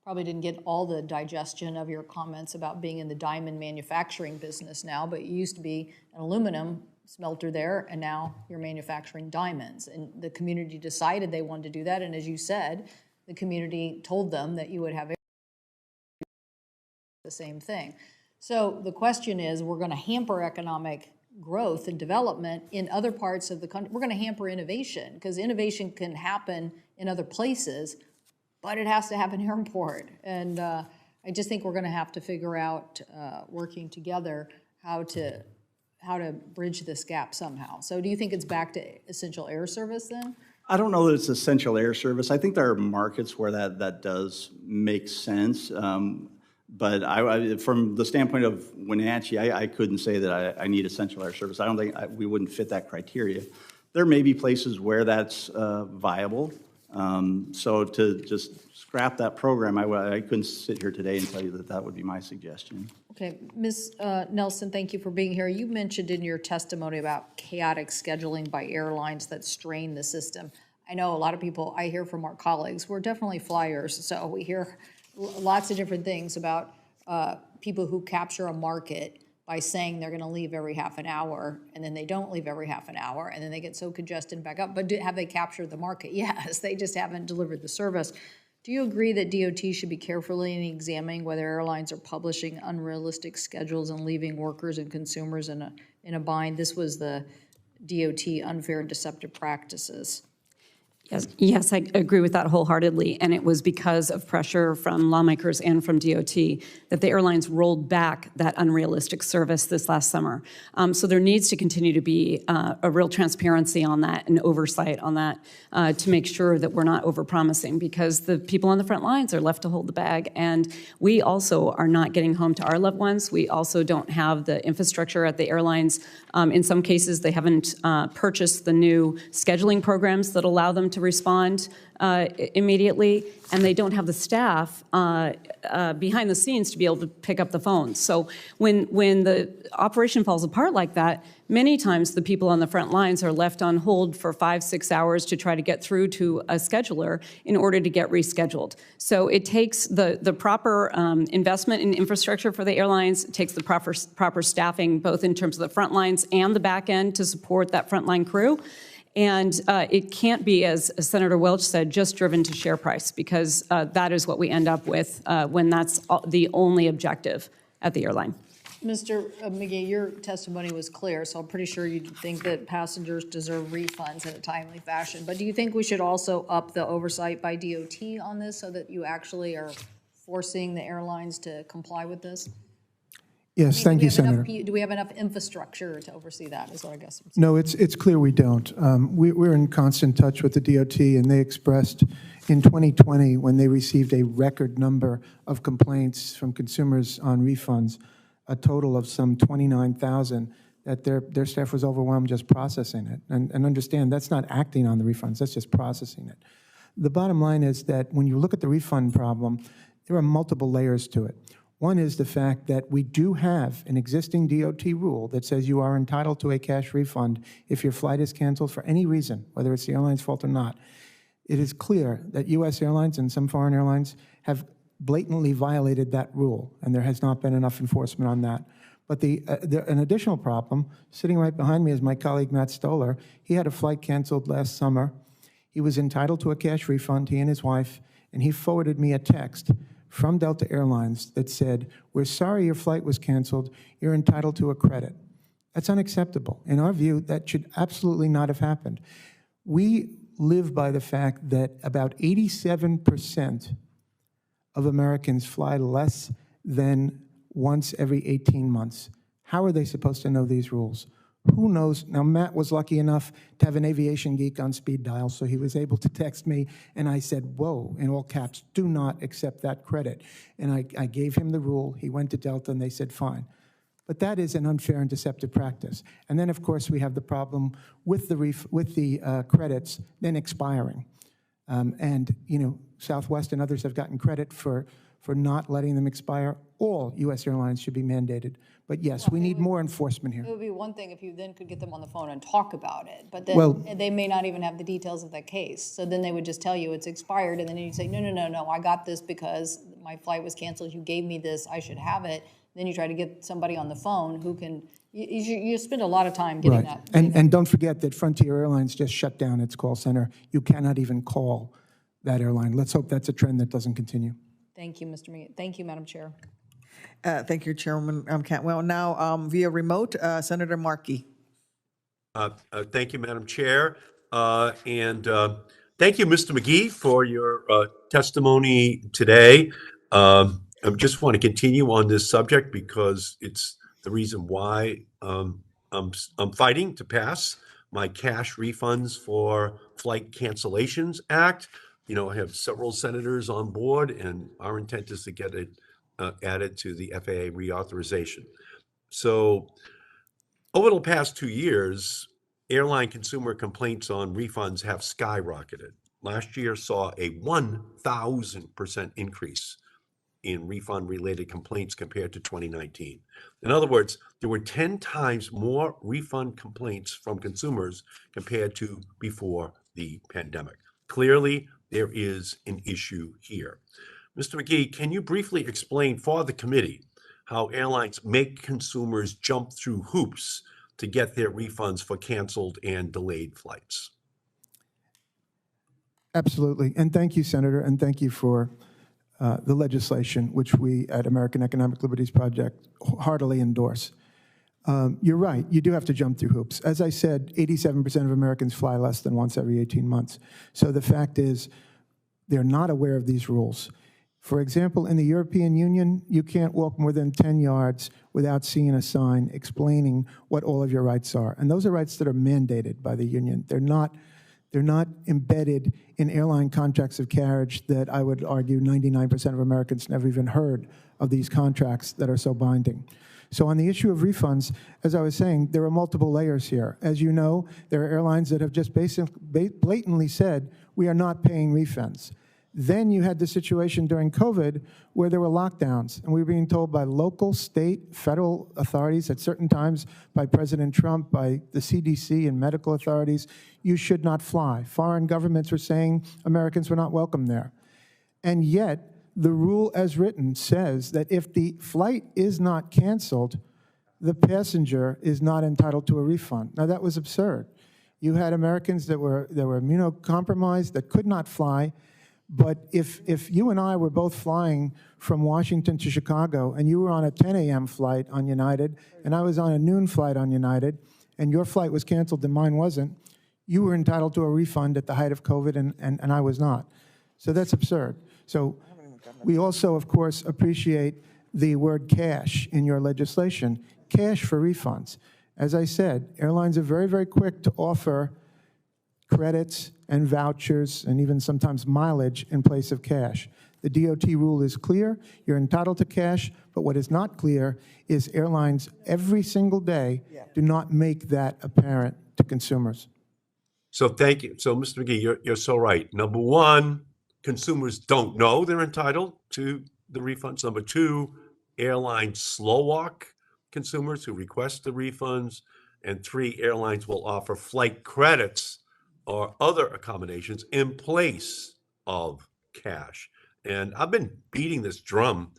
probably didn't get all the digestion of your comments about being in the diamond manufacturing business now, but you used to be an aluminum smelter there, and now you're manufacturing diamonds. And the community decided they wanted to do that, and as you said, the community told them that you would have the same thing. So the question is, we're going to hamper economic growth and development in other parts of the country. We're going to hamper innovation, because innovation can happen in other places, but it has to happen airport. And I just think we're going to have to figure out, working together, how to bridge this gap somehow. So do you think it's back to essential air service then? I don't know that it's essential air service. I think there are markets where that does make sense. But from the standpoint of Wenatchee, I couldn't say that I need essential air service. I don't think we wouldn't fit that criteria. There may be places where that's viable. So to just scrap that program, I couldn't sit here today and tell you that would be my suggestion. Okay, Ms. Nelson, thank you for being here. You mentioned in your testimony about chaotic scheduling by airlines that strain the system. I know a lot of people, I hear from our colleagues, we're definitely flyers, so we hear lots of different things about people who capture a market by saying they're going to leave every half an hour, and then they don't leave every half an hour, and then they get so congested and back up. But have they captured the market? Yes, they just haven't delivered the service. Do you agree that DOT should be carefully examining whether airlines are publishing unrealistic schedules and leaving workers and consumers in a bind? This was the DOT unfair and deceptive practices. Yes, I agree with that wholeheartedly, and it was because of pressure from lawmakers and from DOT that the airlines rolled back that unrealistic service this last summer. So there needs to continue to be a real transparency on that and oversight on that to make sure that we're not overpromising, because the people on the front lines are left to hold the bag, and we also are not getting home to our loved ones. We also don't have the infrastructure at the airlines. In some cases, they haven't purchased the new scheduling programs that allow them to respond immediately, and they don't have the staff behind the scenes to be able to pick up the phone. So when the operation falls apart like that, many times the people on the front lines are left on hold for 5-6 hours to try to get through to a scheduler in order to get rescheduled. So it takes the proper investment in infrastructure for the airlines. It takes the proper staffing, both in terms of the front lines and the back end, to support that frontline crew. And it can't be, as Senator Welch said, just driven to share price, because that is what we end up with when that's the only objective at the airline. Mr. McGee, your testimony was clear, so I'm pretty sure you think that passengers deserve refunds in a timely fashion. But do you think we should also up the oversight by DOT on this so that you actually are forcing the airlines to comply with this? Yes, thank you, Senator. Do we have enough infrastructure to oversee that, is what I guess I'm saying. No, it's clear we don't. We're in constant touch with the DOT, and they expressed in 2020, when they received a record number of complaints from consumers on refunds, a total of some 29,000, that their staff was overwhelmed just processing it. And understand, that's not acting on the refunds, that's just processing it. The bottom line is that when you look at the refund problem, there are multiple layers to it. One is the fact that we do have an existing DOT rule that says you are entitled to a cash refund if your flight is canceled for any reason, whether it's the airline's fault or not. It is clear that U.S. airlines and some foreign airlines have blatantly violated that rule, and there has not been enough enforcement on that. But an additional problem, sitting right behind me is my colleague Matt Stoller. He had a flight canceled last summer. He was entitled to a cash refund, he and his wife, and he forwarded me a text from Delta Airlines that said, "We're sorry your flight was canceled. You're entitled to a credit." That's unacceptable. In our view, that should absolutely not have happened. We live by the fact that about 87% of Americans fly less than once every 18 months. How are they supposed to know these rules? Who knows? Now, Matt was lucky enough to have an aviation geek on speed dial, so he was able to text me, and I said, whoa, in all caps, do not accept that credit. And I gave him the rule. He went to Delta, and they said, fine. But that is an unfair and deceptive practice. And then, of course, we have the problem with the credits then expiring. And, you know, Southwest and others have gotten credit for not letting them expire. All U.S. airlines should be mandated. But yes, we need more enforcement here. It would be one thing if you then could get them on the phone and talk about it, but Well- then they may not even have the details of that case. So then they would just tell you it's expired, and then you'd say, no, I got this because my flight was canceled, you gave me this, I should have it. Then you try to get somebody on the phone who can, you spend a lot of time getting Right. that. And don't forget that Frontier Airlines just shut down its call center. You cannot even call that airline. Let's hope that's a trend that doesn't continue. Thank you, Mr. McGee. Thank you, Madam Chair. Thank you, Chairwoman Cantwell. Now, via remote, Senator Markey. Thank you, Madam Chair. And thank you, Mr. McGee, for your testimony today. I just want to continue on this subject because it's the reason why I'm fighting to pass my cash refunds for flight cancellations act. You know, I have several senators on board, and our intent is to get it added to the FAA reauthorization. So over the past 2 years, airline consumer complaints on refunds have skyrocketed. Last year saw a 1,000% increase in refund-related complaints compared to 2019. In other words, there were 10 times more refund complaints from consumers compared to before the pandemic. Clearly, there is an issue here. Mr. McGee, can you briefly explain for the committee how airlines make consumers jump through hoops to get their refunds for canceled and delayed flights? Absolutely. And thank you, Senator, and thank you for the legislation, which we at American Economic Liberties Project heartily endorse. You're right. You do have to jump through hoops. As I said, 87% of Americans fly less than once every 18 months. So the fact is, they're not aware of these rules. For example, in the European Union, you can't walk more than 10 yards without seeing a sign explaining what all of your rights are. And those are rights that are mandated by the union. They're not embedded in airline contracts of carriage that I would argue 99% of Americans never even heard of these contracts that are so binding. So on the issue of refunds, as I was saying, there are multiple layers here. As you know, there are airlines that have just blatantly said, we are not paying refunds. Then you had the situation during COVID where there were lockdowns, and we were being told by local, state, federal authorities at certain times, by President Trump, by the CDC and medical authorities, you should not fly. Foreign governments were saying Americans were not welcome there. And yet, the rule as written says that if the flight is not canceled, the passenger is not entitled to a refund. Now, that was absurd. You had Americans that were immunocompromised, that could not fly. But if you and I were both flying from Washington to Chicago, and you were on a 10 a.m. flight on United, and I was on a noon flight on United, and your flight was canceled and mine wasn't, you were entitled to a refund at the height of COVID, and I was not. So that's absurd. So we also, of course, appreciate the word cash in your legislation, cash for refunds. As I said, airlines are very, very quick to offer credits and vouchers and even sometimes mileage in place of cash. The DOT rule is clear. You're entitled to cash, but what is not clear is airlines every single day do not make that apparent to consumers. So thank you. So Mr. McGee, you're so right. Number one, consumers don't know they're entitled to the refunds. Number two, airlines slow walk consumers who request the refunds. And three, airlines will offer flight credits or other accommodations in place of cash. And I've been beating this drum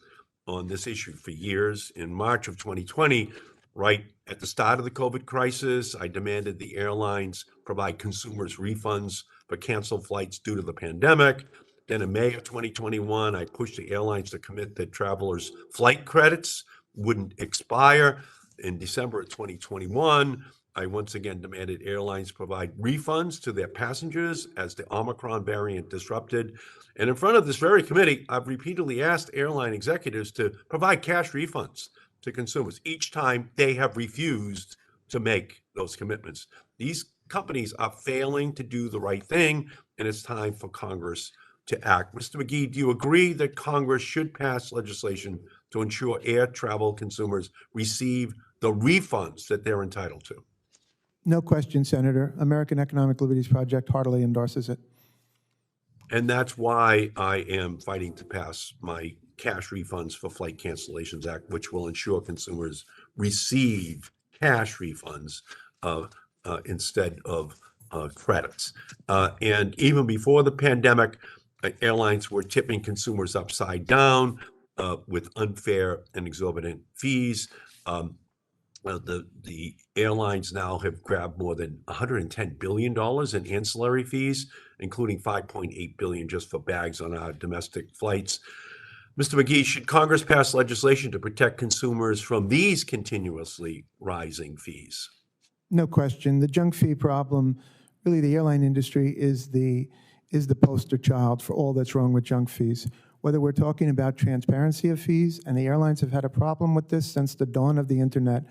on this issue for years. In March of 2020, right at the start of the COVID crisis, I demanded the airlines provide consumers refunds for canceled flights due to the pandemic. Then in May of 2021, I pushed the airlines to commit that travelers' flight credits wouldn't expire. In December of 2021, I once again demanded airlines provide refunds to their passengers as the Omicron variant disrupted. And in front of this very committee, I've repeatedly asked airline executives to provide cash refunds to consumers. Each time they have refused to make those commitments. These companies are failing to do the right thing, and it's time for Congress to act. Mr. McGee, do you agree that Congress should pass legislation to ensure air travel consumers receive the refunds that they're entitled to? No question, Senator. American Economic Liberties Project heartily endorses it. And that's why I am fighting to pass my Cash Refunds for Flight Cancellations Act, which will ensure consumers receive cash refunds instead of credits. And even before the pandemic, airlines were tipping consumers upside down with unfair and exorbitant fees. The airlines now have grabbed more than $110 billion in ancillary fees, including $5.8 billion just for bags on our domestic flights. Mr. McGee, should Congress pass legislation to protect consumers from these continuously rising fees? No question. The junk fee problem, really the airline industry is the poster child for all that's wrong with junk fees. Whether we're talking about transparency of fees, and the airlines have had a problem with this since the dawn of the internet,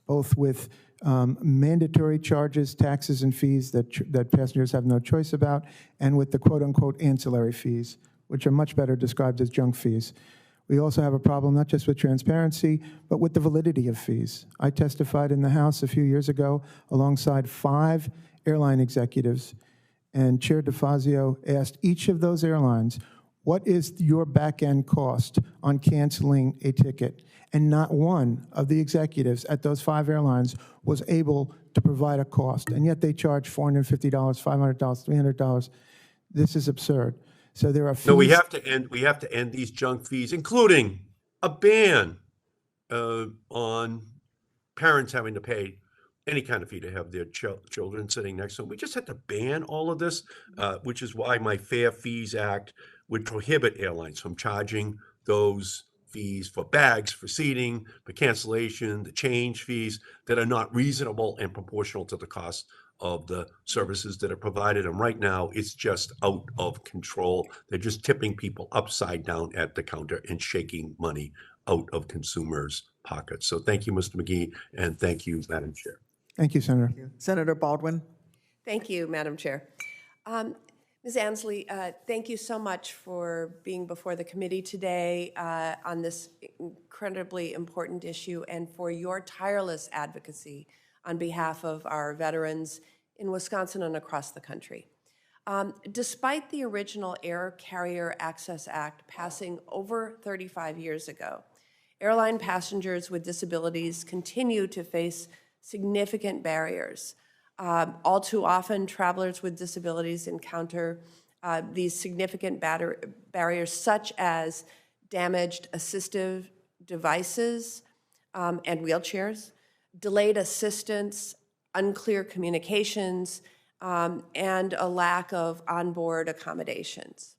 both with mandatory charges, taxes, and fees that passengers have no choice about, and with the quote-unquote ancillary fees, which are much better described as junk fees. We also have a problem not just with transparency, but with the validity of fees. I testified in the House a few years ago alongside 5 airline executives, and Chair DeFazio asked each of those airlines, what is your back-end cost on canceling a ticket? And not one of the executives at those 5 airlines was able to provide a cost, and yet they charge $450, $500, $300. This is absurd. So there are fees. No, we have to end these junk fees, including a ban on parents having to pay any kind of fee to have their children sitting next to them. We just had to ban all of this, which is why my Fair Fees Act would prohibit airlines from charging those fees for bags, for seating, for cancellation, the change fees that are not reasonable and proportional to the cost of the services that are provided. And right now, it's just out of control. They're just tipping people upside down at the counter and shaking money out of consumers' pockets. So thank you, Mr. McGee, and thank you, Madam Chair. Thank you, Senator. Senator Baldwin. Thank you, Madam Chair. Ms. Ansley, thank you so much for being before the committee today on this incredibly important issue and for your tireless advocacy on behalf of our veterans in Wisconsin and across the country. Despite the original Air Carrier Access Act passing over 35 years ago, airline passengers with disabilities continue to face significant barriers. All too often, travelers with disabilities encounter these significant barriers such as damaged assistive devices and wheelchairs, delayed assistance, unclear communications, and a lack of onboard accommodations.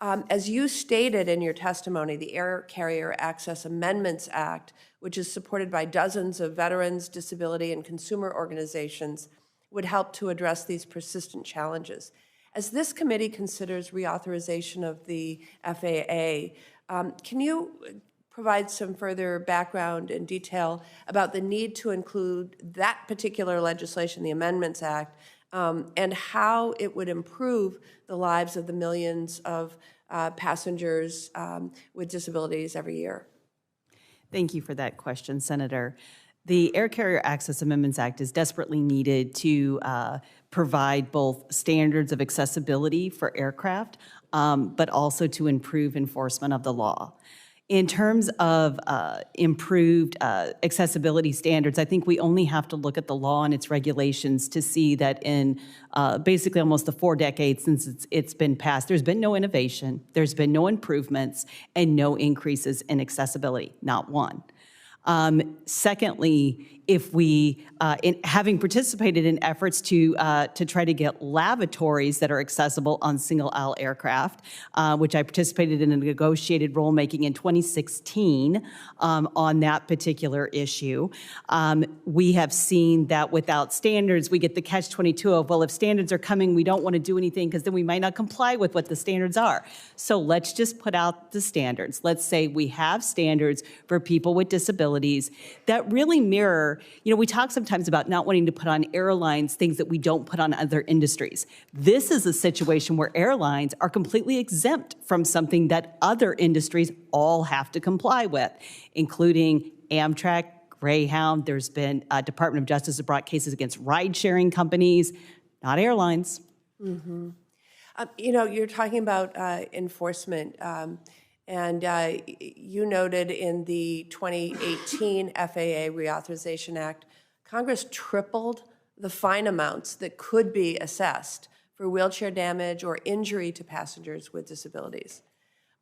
As you stated in your testimony, the Air Carrier Access Amendments Act, which is supported by dozens of veterans, disability, and consumer organizations, would help to address these persistent challenges. As this committee considers reauthorization of the FAA, can you provide some further background and detail about the need to include that particular legislation, the Amendments Act, and how it would improve the lives of the millions of passengers with disabilities every year? Thank you for that question, Senator. The Air Carrier Access Amendments Act is desperately needed to provide both standards of accessibility for aircraft, but also to improve enforcement of the law. In terms of improved accessibility standards, I think we only have to look at the law and its regulations to see that in basically almost the 4 decades since it's been passed, there's been no innovation, there's been no improvements, and no increases in accessibility, not one. Secondly, if we, having participated in efforts to try to get lavatories that are accessible on single-aisle aircraft, which I participated in a negotiated rulemaking in 2016 on that particular issue, we have seen that without standards, we get the catch-22 of, well, if standards are coming, we don't want to do anything because then we might not comply with what the standards are. So let's just put out the standards. Let's say we have standards for people with disabilities that really mirror, we talk sometimes about not wanting to put on airlines things that we don't put on other industries. This is a situation where airlines are completely exempt from something that other industries all have to comply with, including Amtrak, Greyhound. There's been Department of Justice that brought cases against ride-sharing companies, not airlines. Mm-hmm. You're talking about enforcement. And you noted in the 2018 FAA Reauthorization Act, Congress tripled the fine amounts that could be assessed for wheelchair damage or injury to passengers with disabilities.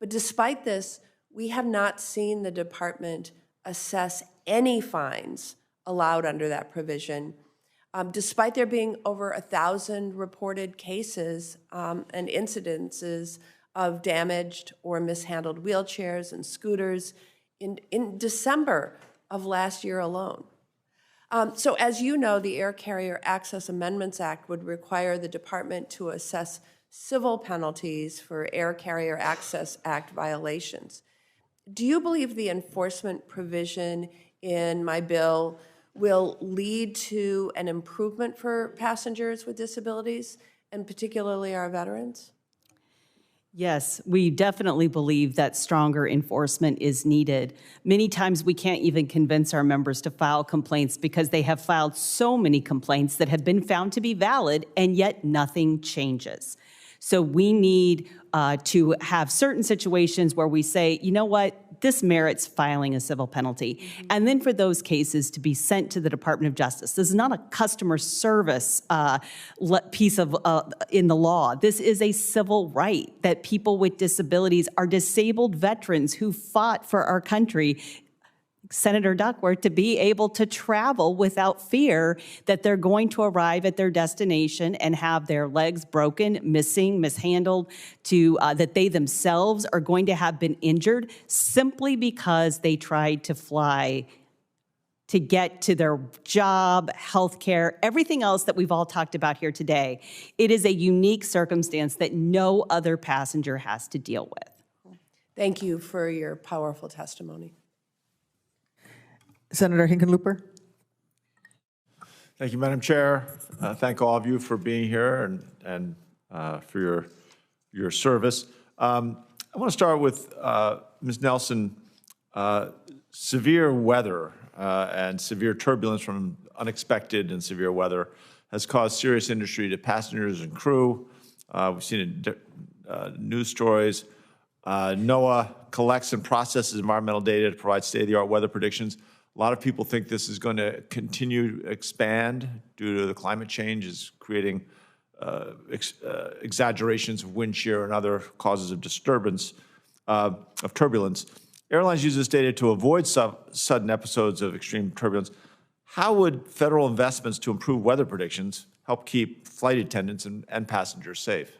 But despite this, we have not seen the department assess any fines allowed under that provision, despite there being over 1,000 reported cases and incidences of damaged or mishandled wheelchairs and scooters in December of last year alone. So as you know, the Air Carrier Access Amendments Act would require the department to assess civil penalties for Air Carrier Access Act violations. Do you believe the enforcement provision in my bill will lead to an improvement for passengers with disabilities, and particularly our veterans? Yes, we definitely believe that stronger enforcement is needed. Many times we can't even convince our members to file complaints because they have filed so many complaints that have been found to be valid, and yet nothing changes. So we need to have certain situations where we say, you know what, this merits filing a civil penalty. Mm-hmm. And then for those cases to be sent to the Department of Justice. This is not a customer service piece of in the law. This is a civil right that people with disabilities are disabled veterans who fought for our country, Senator Duckworth, to be able to travel without fear that they're going to arrive at their destination and have their legs broken, missing, mishandled, that they themselves are going to have been injured simply because they tried to fly to get to their job, healthcare, everything else that we've all talked about here today. It is a unique circumstance that no other passenger has to deal with. Thank you for your powerful testimony. Senator Hickenlooper. Thank you, Madam Chair. Thank all of you for being here and for your service. I want to start with Ms. Nelson. Severe weather and severe turbulence from unexpected and severe weather has caused serious injury to passengers and crew. We've seen it in news stories. NOAA collects and processes environmental data to provide state-of-the-art weather predictions. A lot of people think this is going to continue to expand due to the climate change is creating exaggerations of wind shear and other causes of disturbance, of turbulence. Airlines use this data to avoid sudden episodes of extreme turbulence. How would federal investments to improve weather predictions help keep flight attendants and passengers safe?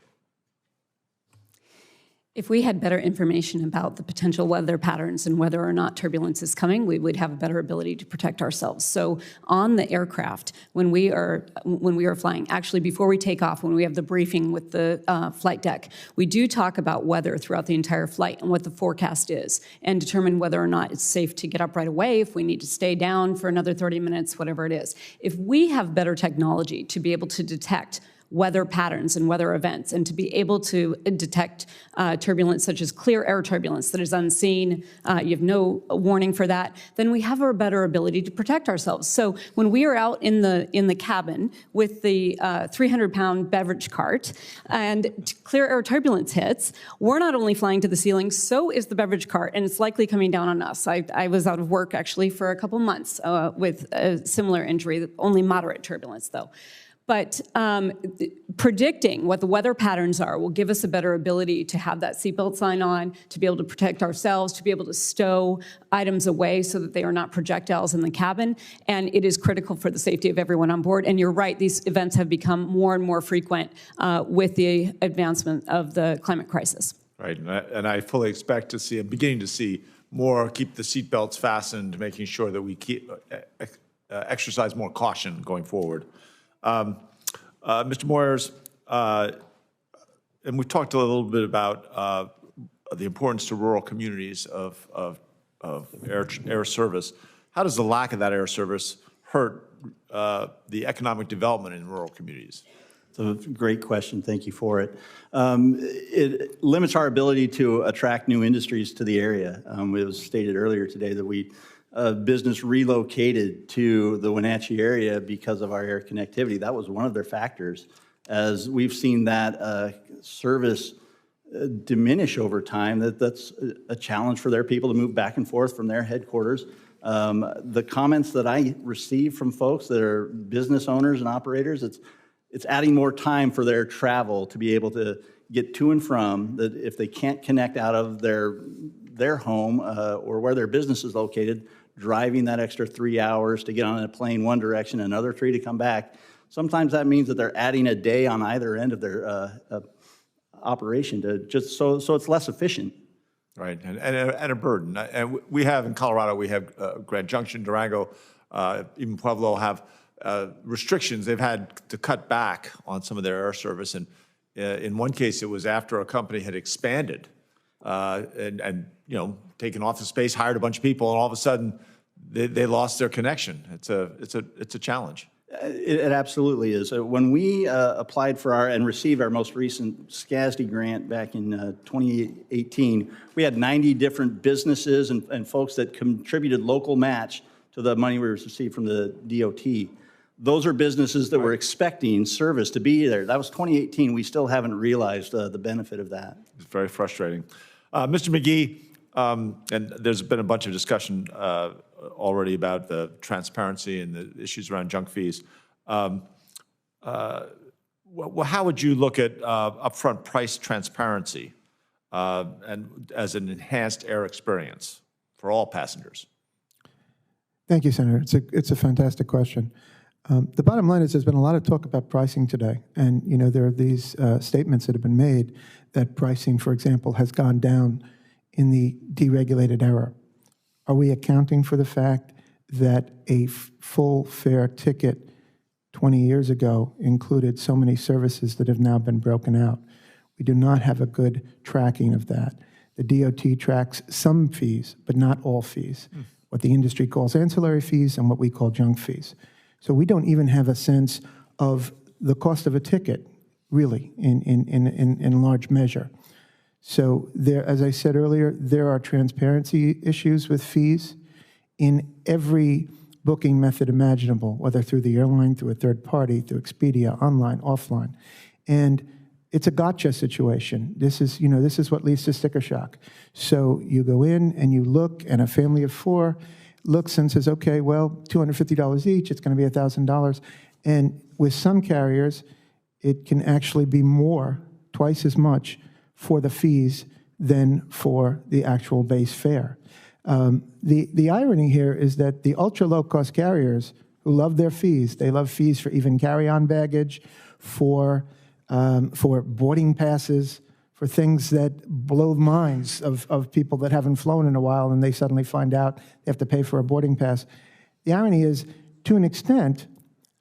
If we had better information about the potential weather patterns and whether or not turbulence is coming, we would have a better ability to protect ourselves. So on the aircraft, when we are flying, actually before we take off, when we have the briefing with the flight deck, we do talk about weather throughout the entire flight and what the forecast is and determine whether or not it's safe to get up right away, if we need to stay down for another 30 minutes, whatever it is. If we have better technology to be able to detect weather patterns and weather events, and to be able to detect turbulence such as clear air turbulence that is unseen, you have no warning for that, then we have a better ability to protect ourselves. So when we are out in the cabin with the 300-pound beverage cart and clear air turbulence hits, we're not only flying to the ceiling, so is the beverage cart, and it's likely coming down on us. I was out of work actually for a couple months with a similar injury, only moderate turbulence though. But predicting what the weather patterns are will give us a better ability to have that seatbelt sign on, to be able to protect ourselves, to be able to stow items away so that they are not projectiles in the cabin. And it is critical for the safety of everyone on board. And you're right, these events have become more and more frequent with the advancement of the climate crisis. Right, and I fully expect to see, I'm beginning to see more keep the seatbelts fastened, making sure that we keep exercise more caution going forward. Mr. Moyers, and we've talked a little bit about the importance to rural communities of air service. How does the lack of that air service hurt the economic development in rural communities? It's a great question. Thank you for it. It limits our ability to attract new industries to the area. It was stated earlier today that business relocated to the Wenatchee area because of our air connectivity. That was one of their factors. As we've seen that service diminish over time, that's a challenge for their people to move back and forth from their headquarters. The comments that I receive from folks that are business owners and operators, it's adding more time for their travel to be able to get to and from, that if they can't connect out of their home or where their business is located, driving that extra 3 hours to get on a plane one direction, another 3 to come back. Sometimes that means that they're adding a day on either end of their operation to just so it's less efficient. Right, and a burden. And we have in Colorado, we have Grand Junction, Durango, even Pueblo have restrictions. They've had to cut back on some of their air service. And in one case, it was after a company had expanded and taken office space, hired a bunch of people, and all of a sudden they lost their connection. It's a challenge. It absolutely is. When we applied for and received our most recent SCASD grant back in 2018, we had 90 different businesses and folks that contributed local match to the money we received from the DOT. Those are businesses that were expecting service to be there. That was 2018. We still haven't realized the benefit of that. It's very frustrating. Mr. McGee, and there's been a bunch of discussion already about the transparency and the issues around junk fees. How would you look at upfront price transparency and as an enhanced air experience for all passengers? Thank you, Senator. It's a fantastic question. The bottom line is there's been a lot of talk about pricing today. And, there are these statements that have been made that pricing, for example, has gone down in the deregulated era. Are we accounting for the fact that a full fare ticket 20 years ago included so many services that have now been broken out? We do not have a good tracking of that. The DOT tracks some fees, but not all fees, what the industry calls ancillary fees and what we call junk fees. So we don't even have a sense of the cost of a ticket, really, in large measure. So there, as I said earlier, there are transparency issues with fees in every booking method imaginable, whether through the airline, through a third party, through Expedia, online, offline. And it's a gotcha situation. This is what leads to sticker shock. So you go in and you look, and a family of 4 looks and says, okay, well, $250 each, it's going to be $1,000. And with some carriers, it can actually be more, twice as much, for the fees than for the actual base fare. The irony here is that the ultra low-cost carriers who love their fees, they love fees for even carry-on baggage, for boarding passes, for things that blow the minds of people that haven't flown in a while and they suddenly find out they have to pay for a boarding pass. The irony is, to an extent,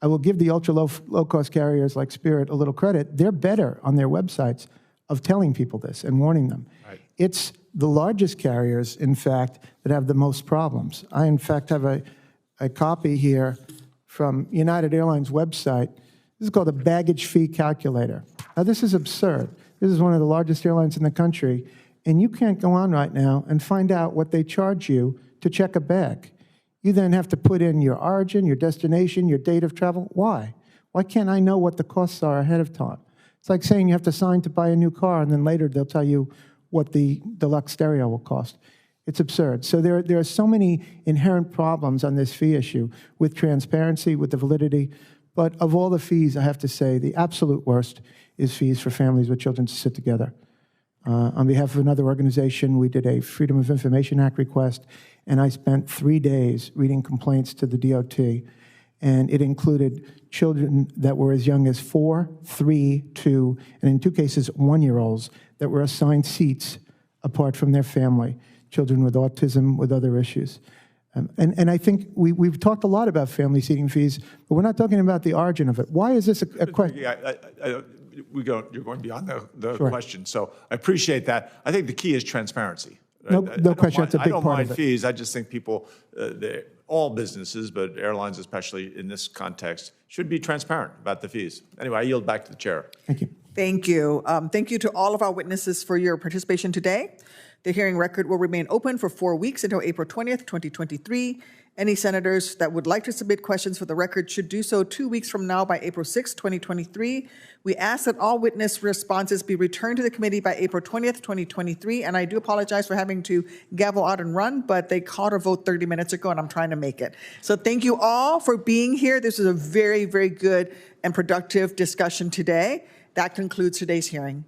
I will give the ultra low-cost carriers like Spirit a little credit. They're better on their websites of telling people this and warning them. Right. It's the largest carriers, in fact, that have the most problems. I, in fact, have a copy here from United Airlines website This is called a baggage fee calculator. Now, this is absurd. This is one of the largest airlines in the country, and you can't go on right now and find out what they charge you to check a bag. You then have to put in your origin, your destination, your date of travel. Why? Why can't I know what the costs are ahead of time? It's like saying you have to sign to buy a new car, and then later they'll tell you what the deluxe stereo will cost. It's absurd. So there are so many inherent problems on this fee issue with transparency, with the validity. But of all the fees, I have to say the absolute worst is fees for families with children to sit together. On behalf of another organization, we did a Freedom of Information Act request, and I spent 3 days reading complaints to the DOT, and it included children that were as young as 4, 3, 2, and in 2 cases, 1-year-olds that were assigned seats apart from their family, children with autism, with other issues. And I think we've talked a lot about family seating fees, but we're not talking about the origin of it. Why is this a question? You're going beyond the Sure. question, so I appreciate that. I think the key is transparency. No question, that's a big I don't part mind of it. fees. I just think people, all businesses, but airlines especially in this context, should be transparent about the fees. Anyway, I yield back to the chair. Thank you. Thank you. Thank you to all of our witnesses for your participation today. The hearing record will remain open for 4 weeks until April 20th, 2023. Any senators that would like to submit questions for the record should do so 2 weeks from now by April 6th, 2023. We ask that all witness responses be returned to the committee by April 20th, 2023. And I do apologize for having to gavel out and run, but they called a vote 30 minutes ago and I'm trying to make it. So thank you all for being here. This is a very, very good and productive discussion today. That concludes today's hearing.